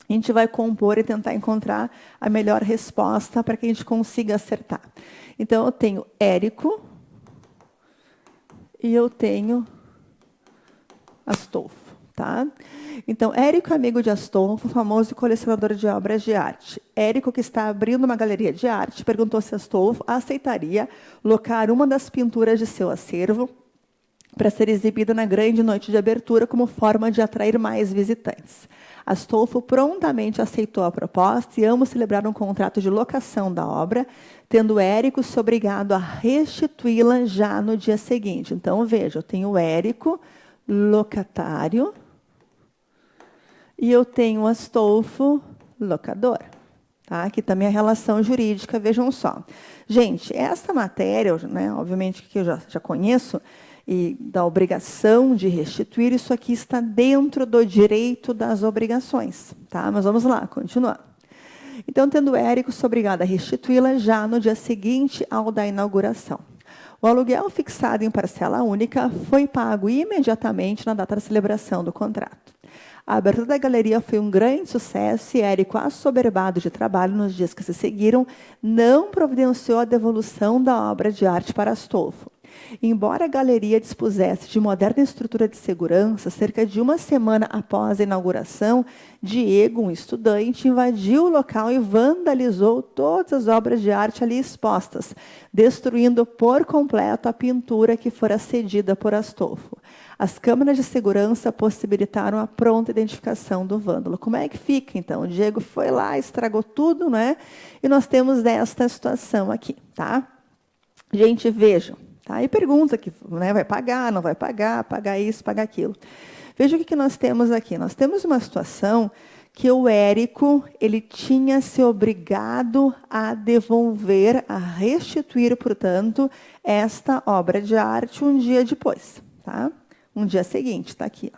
a gente vai compor e tentar encontrar a melhor resposta para que a gente consiga acertar. Então, eu tenho Érico e eu tenho Astolfo. Tá? Então, Érico é amigo de Astolfo, famoso colecionador de obras de arte. Érico, que está abrindo uma galeria de arte, perguntou se Astolfo aceitaria locar uma das pinturas de seu acervo para ser exibida na grande noite de abertura como forma de atrair mais visitantes. Astolfo prontamente aceitou a proposta e ambos celebraram um contrato de locação da obra, tendo Érico se obrigado a restituí-la já no dia seguinte. Então, veja, eu tenho Érico, locatário, e eu tenho Astolfo, locador. Tá? Aqui também a relação jurídica, vejam só. Gente, essa matéria, né, obviamente que eu já conheço, e da obrigação de restituir, isso aqui está dentro do direito das obrigações. Tá? Mas vamos lá, continuar. Então, tendo Érico se obrigado a restituí-la já no dia seguinte ao da inauguração. O aluguel fixado em parcela única foi pago imediatamente na data da celebração do contrato. A abertura da galeria foi um grande sucesso e Érico, assoberbado de trabalho nos dias que se seguiram, não providenciou a devolução da obra de arte para Astolfo. Embora a galeria dispusesse de moderna estrutura de segurança, cerca de uma semana após a inauguração, Diego, um estudante, invadiu o local e vandalizou todas as obras de arte ali expostas, destruindo por completo a pintura que fora cedida por Astolfo. As câmeras de segurança possibilitaram a pronta identificação do vândalo. Como é que fica, então? O Diego foi lá, estragou tudo, né? E nós temos esta situação aqui, tá? Gente, vejam. Tá? E pergunta que, né, vai pagar, não vai pagar isso, pagar aquilo. Veja o que nós temos aqui. Nós temos uma situação que o Érico ele tinha se obrigado a devolver, a restituir, portanto, esta obra de arte um dia depois. Tá? Um dia seguinte, está aqui. Ó.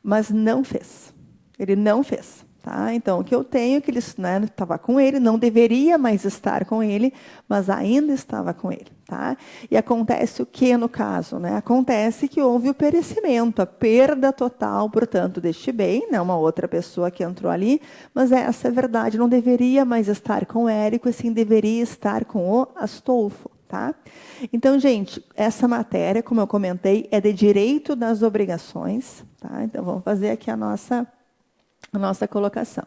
Mas não fez. Ele não fez. Tá? Então, o que eu tenho é que ele estava com ele, não deveria mais estar com ele, mas ainda estava com ele. Tá? E acontece o que no caso? Né? Acontece que houve o perecimento, a perda total, portanto, deste bem, né? Uma outra pessoa que entrou ali, mas essa é a verdade, não deveria mais estar com o Érico, e sim deveria estar com o Astolfo. Tá? Então, gente, essa matéria, como eu comentei, é de direito das obrigações. Tá? Então, vamos fazer aqui a nossa colocação.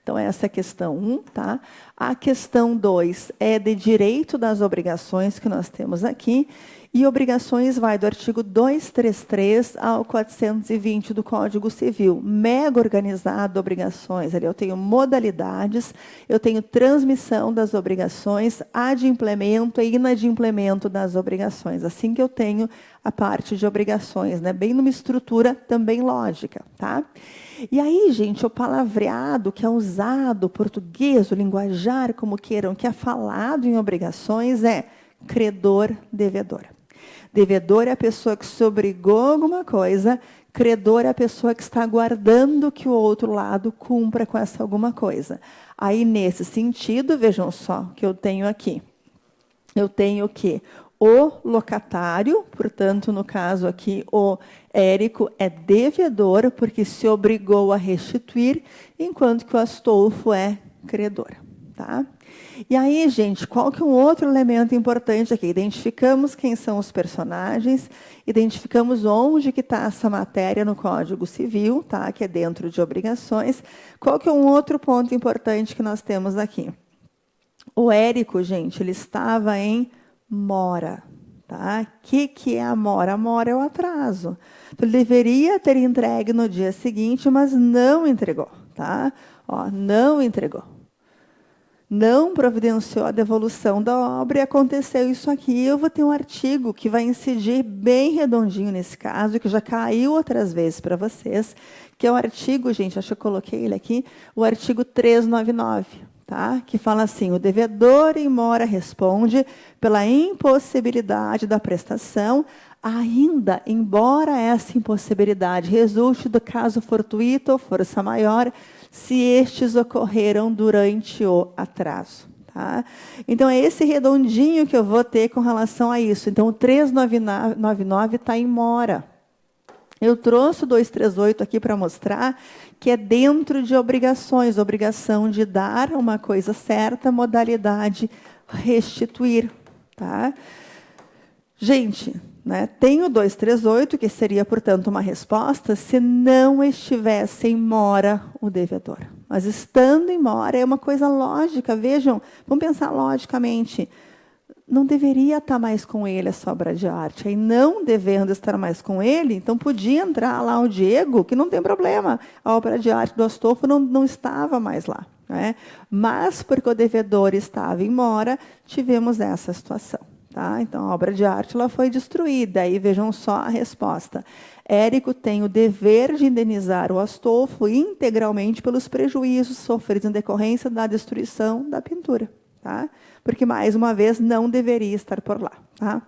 Então, essa é a questão 1, tá? A questão 2 é de direito das obrigações que nós temos aqui, e obrigações vai do artigo 233 ao 420 do Código Civil. Mega organizado obrigações, ali eu tenho modalidades, eu tenho transmissão das obrigações, adimplemento e inadimplemento das obrigações. Assim que eu tenho a parte de obrigações, né? Bem numa estrutura também lógica, tá? E aí, gente, o palavreado que é usado, o português, o linguajar, como queiram, que é falado em obrigações é credor, devedor. Devedor é a pessoa que se obrigou a alguma coisa, credor é a pessoa que está aguardando que o outro lado cumpra com essa alguma coisa. Aí, nesse sentido, vejam só o que eu tenho aqui. Eu tenho o quê? O locatário, portanto, no caso aqui, o Érico é devedor, porque se obrigou a restituir, enquanto que o Astolfo é credor. Tá? E aí, gente, qual que é um outro elemento importante aqui? Identificamos quem são os personagens, identificamos onde que está essa matéria no Código Civil, tá? Que é dentro de obrigações. Qual que é um outro ponto importante que nós temos aqui? O Érico, gente, ele estava em mora. Tá? O que é a mora? A mora é o atraso. Então, ele deveria ter entregue no dia seguinte, mas não entregou. Tá? Ó, não entregou. não providenciou a devolução da obra e aconteceu isso aqui. Eu vou ter um artigo que vai incidir bem redondinho nesse caso, que já caiu outras vezes para vocês, que é o artigo, gente, acho que eu coloquei ele aqui, o artigo 399, tá? Que fala assim: o devedor em mora responde pela impossibilidade da prestação, ainda embora essa impossibilidade resulte do caso fortuito ou força maior, se estes ocorreram durante o atraso. Tá? Então, é esse redondinho que eu vou ter com relação a isso. Então, o 399 está em mora. Eu trouxe o 238 aqui para mostrar que é dentro de obrigações, obrigação de dar uma coisa certa, modalidade restituir. Tá? Gente, né, tem o 238, que seria, portanto, uma resposta se não estivesse em mora o devedor. Mas estando em mora é uma coisa lógica. Vejam, vamos pensar logicamente. Não deveria estar mais com ele essa obra de arte. Aí, não devendo estar mais com ele, então podia entrar lá o Diego, que não tem problema. A obra de arte do Astolfo não estava mais lá. Né? Mas, porque o devedor estava em mora, tivemos essa situação. Tá? Então, a obra de arte ela foi destruída. Aí, vejam só a resposta. Érico tem o dever de indenizar o Astolfo integralmente pelos prejuízos sofridos em decorrência da destruição da pintura. Tá? Porque, mais uma vez, não deveria estar por lá. Tá?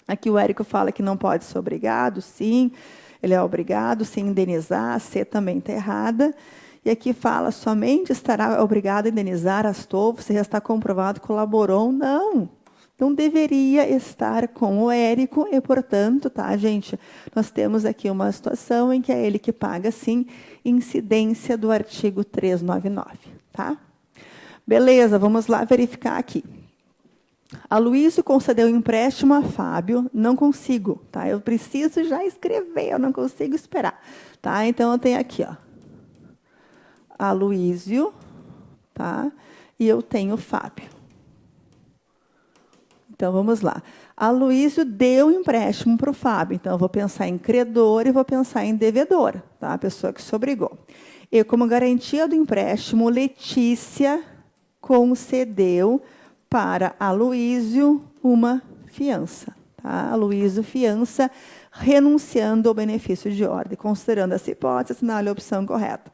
Aqui o Érico fala que não pode ser obrigado, sim, ele é obrigado, se indenizar, a C também está errada. E aqui fala, somente estará obrigado a indenizar Astolfo se restar comprovado que colaborou. Não deveria estar com o Érico e, portanto, tá, gente, nós temos aqui uma situação em que é ele que paga, sim, incidência do artigo 399, tá? Beleza, vamos lá verificar aqui. A Luísio concedeu empréstimo a Fábio, não consigo, tá? Eu preciso já escrever, eu não consigo esperar, tá? Então, eu tenho aqui, ó, a Luísio, tá? E eu tenho o Fábio. Então, vamos lá. A Luísio deu empréstimo para o Fábio. Então, eu vou pensar em credor e vou pensar em devedor, tá? A pessoa que se obrigou. E, como garantia do empréstimo, Letícia concedeu para a Luísio uma fiança. Tá? A Luísio fiança, renunciando ao benefício de ordem. Considerando essa hipótese, assinale a opção correta.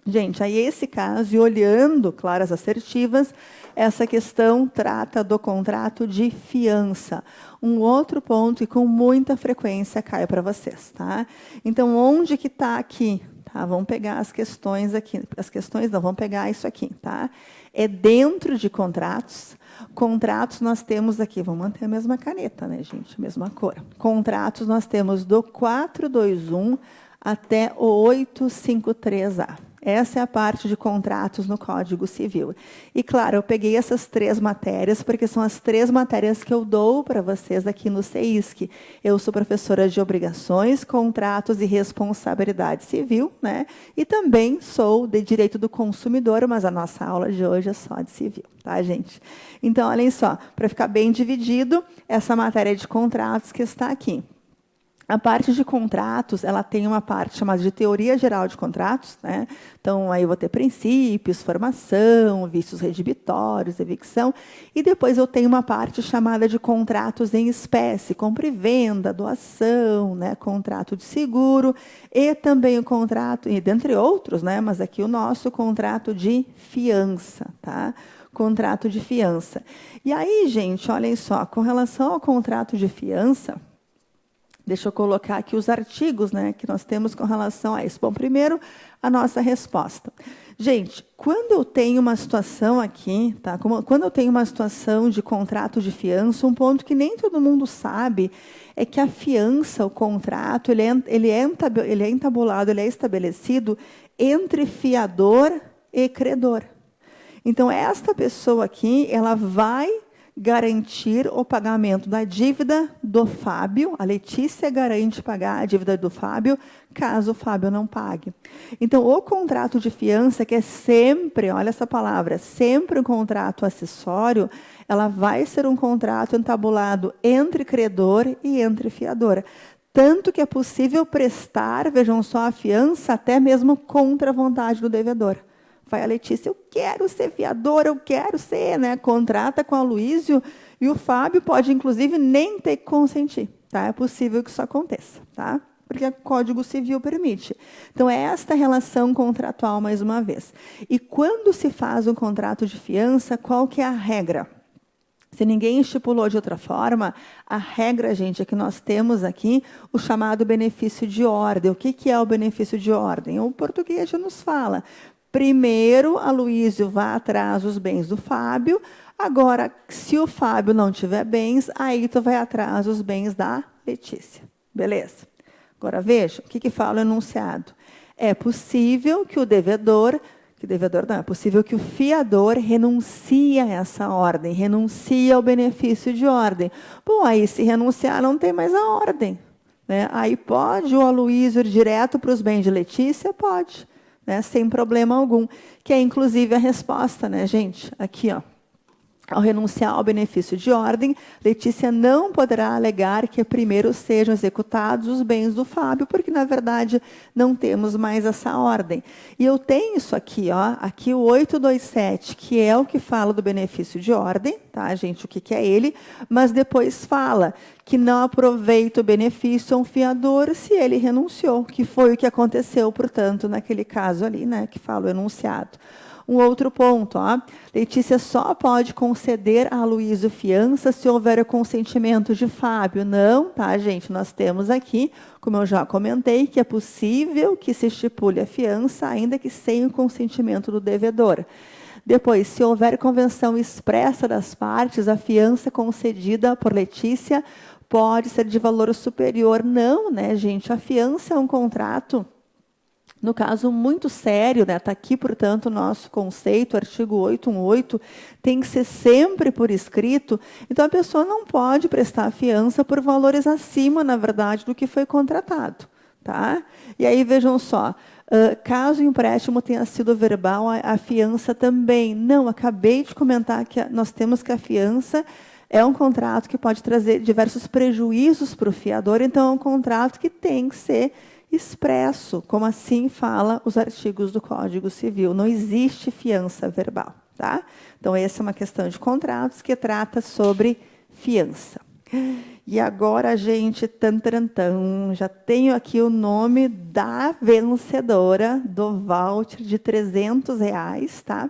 Gente, aí esse caso, e olhando claras assertivas, essa questão trata do contrato de fiança. Um outro ponto que com muita frequência cai para vocês. Tá? Então, onde que está aqui? Tá? Vamos pegar as questões aqui. As questões não, vamos pegar isso aqui. Tá? É dentro de contratos. Contratos nós temos aqui, vamos manter a mesma caneta, né, gente? Mesma cor. Contratos nós temos do 421 até o 853A. Essa é a parte de contratos no Código Civil. E, claro, eu peguei essas 3 matérias, porque são as 3 matérias que eu dou para vocês aqui no CEISC. Eu sou professora de obrigações, contratos e responsabilidade civil, né? E também sou de direito do consumidor, mas a nossa aula de hoje é só de civil, tá, gente? Então, olhem só, para ficar bem dividido, essa matéria de contratos que está aqui. A parte de contratos, ela tem uma parte chamada de teoria geral de contratos, né? Então, aí eu vou ter princípios, formação, vícios redibitórios, evicção, e depois eu tenho uma parte chamada de contratos em espécie, compra e venda, doação, né? Contrato de seguro, e também o contrato, e dentre outros, né? Mas aqui o nosso contrato de fiança, tá? Contrato de fiança. E aí, gente, olhem só, com relação ao contrato de fiança, deixa eu colocar aqui os artigos, né, que nós temos com relação a isso. Bom, primeiro, a nossa resposta. Gente, quando eu tenho uma situação aqui, tá? Quando eu tenho uma situação de contrato de fiança, um ponto que nem todo mundo sabe é que a fiança, o contrato, ele é entabulado, ele é estabelecido entre fiador e credor. Então, esta pessoa aqui, ela vai garantir o pagamento da dívida do Fábio. A Letícia garante pagar a dívida do Fábio, caso o Fábio não pague. Então, o contrato de fiança, que é sempre, olha essa palavra, sempre um contrato acessório, ela vai ser um contrato entabulado entre credor e entre fiador. Tanto que é possível prestar, vejam só, a fiança até mesmo contra a vontade do devedor. Vai a Letícia, eu quero ser fiadora, eu quero ser, né? Contrata com a Aloísio e o Fábio pode, inclusive, nem ter que consentir, tá? É possível que isso aconteça, tá? Porque o Código Civil permite. Então, é esta relação contratual, mais uma vez. E quando se faz um contrato de fiança, qual que é a regra? Se ninguém estipulou de outra forma, a regra, gente, é que nós temos aqui o chamado benefício de ordem. O que é o benefício de ordem? O português já nos fala. Primeiro, a Aloísio vai atrás dos bens do Fábio. Agora, se o Fábio não tiver bens, aí tu vai atrás dos bens da Letícia. Beleza? Agora, veja, o que fala o enunciado? É possível que o devedor não, é possível que o fiador renuncie a essa ordem, renuncie ao benefício de ordem. Bom, aí se renunciar, não tem mais a ordem, né? Aí pode o Aloísio ir direto para os bens de Letícia? Pode, né? Sem problema algum. Que é, inclusive, a resposta, né, gente? Aqui, ó. Ao renunciar ao benefício de ordem, Letícia não poderá alegar que primeiro sejam executados os bens do Fábio, porque, na verdade, não temos mais essa ordem. E eu tenho isso aqui, ó, aqui o 827, que é o que fala do benefício de ordem, tá, gente, o que é ele, mas depois fala que não aproveita o benefício a um fiador se ele renunciou, que foi o que aconteceu, portanto, naquele caso ali, né, que fala o enunciado. Um outro ponto, ó. Letícia só pode conceder a Aloísio fiança se houver o consentimento de Fábio. Não, tá, gente? Nós temos aqui, como eu já comentei, que é possível que se estipule a fiança, ainda que sem o consentimento do devedor. Depois, se houver convenção expressa das partes, a fiança concedida por Letícia pode ser de valor superior. Não, né, gente? A fiança é um contrato, no caso, muito sério, né? Está aqui, portanto, o nosso conceito, artigo 818, tem que ser sempre por escrito. Então, a pessoa não pode prestar fiança por valores acima, na verdade, do que foi contratado. Tá? E aí, vejam só, caso o empréstimo tenha sido verbal, a fiança também. Não, acabei de comentar que nós temos que a fiança é um contrato que pode trazer diversos prejuízos para o fiador, então é um contrato que tem que ser expresso, como assim fala os artigos do Código Civil. Não existe fiança verbal, tá? Então, essa é uma questão de contratos que trata sobre fiança. E agora, gente, já tenho aqui o nome da vencedora do voucher de R$300, tá?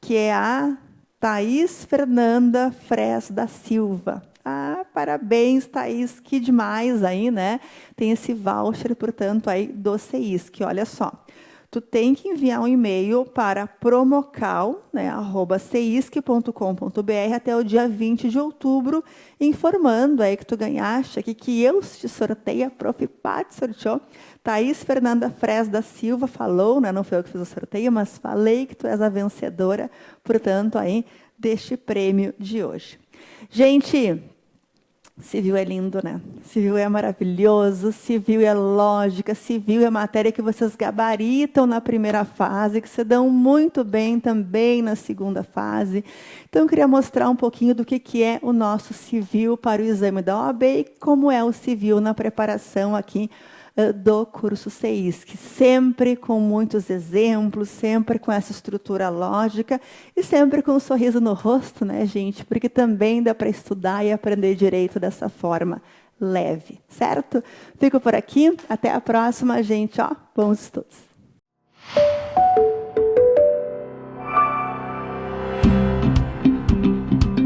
Que é a Thaís Fernanda Fres da Silva. Ah, parabéns, Thaís, que demais aí, né? Tem esse voucher, portanto, aí do CEISC. Olha só, tu tem que enviar um e-mail para promocal, né, @ceisc.com.br até o dia 20 de outubro, informando aí que tu ganhaste aqui, que eu te sorteio, a Prof. Pat sorteou. Thaís Fernanda Fres da Silva falou, né, não foi eu que fiz o sorteio, mas falei que tu és a vencedora, portanto, aí, deste prêmio de hoje. Gente, civil é lindo, né? Civil é maravilhoso, civil é lógica, civil é matéria que vocês gabaritam na primeira fase, que se dão muito bem também na segunda fase. Então, eu queria mostrar um pouquinho do que é o nosso civil para o exame da OAB e como é o civil na preparação aqui do curso CEISC, sempre com muitos exemplos, sempre com essa estrutura lógica e sempre com um sorriso no rosto, né, gente? Porque também dá para estudar e aprender direito dessa forma leve, certo? Fico por aqui, até a próxima, gente, ó, bons estudos.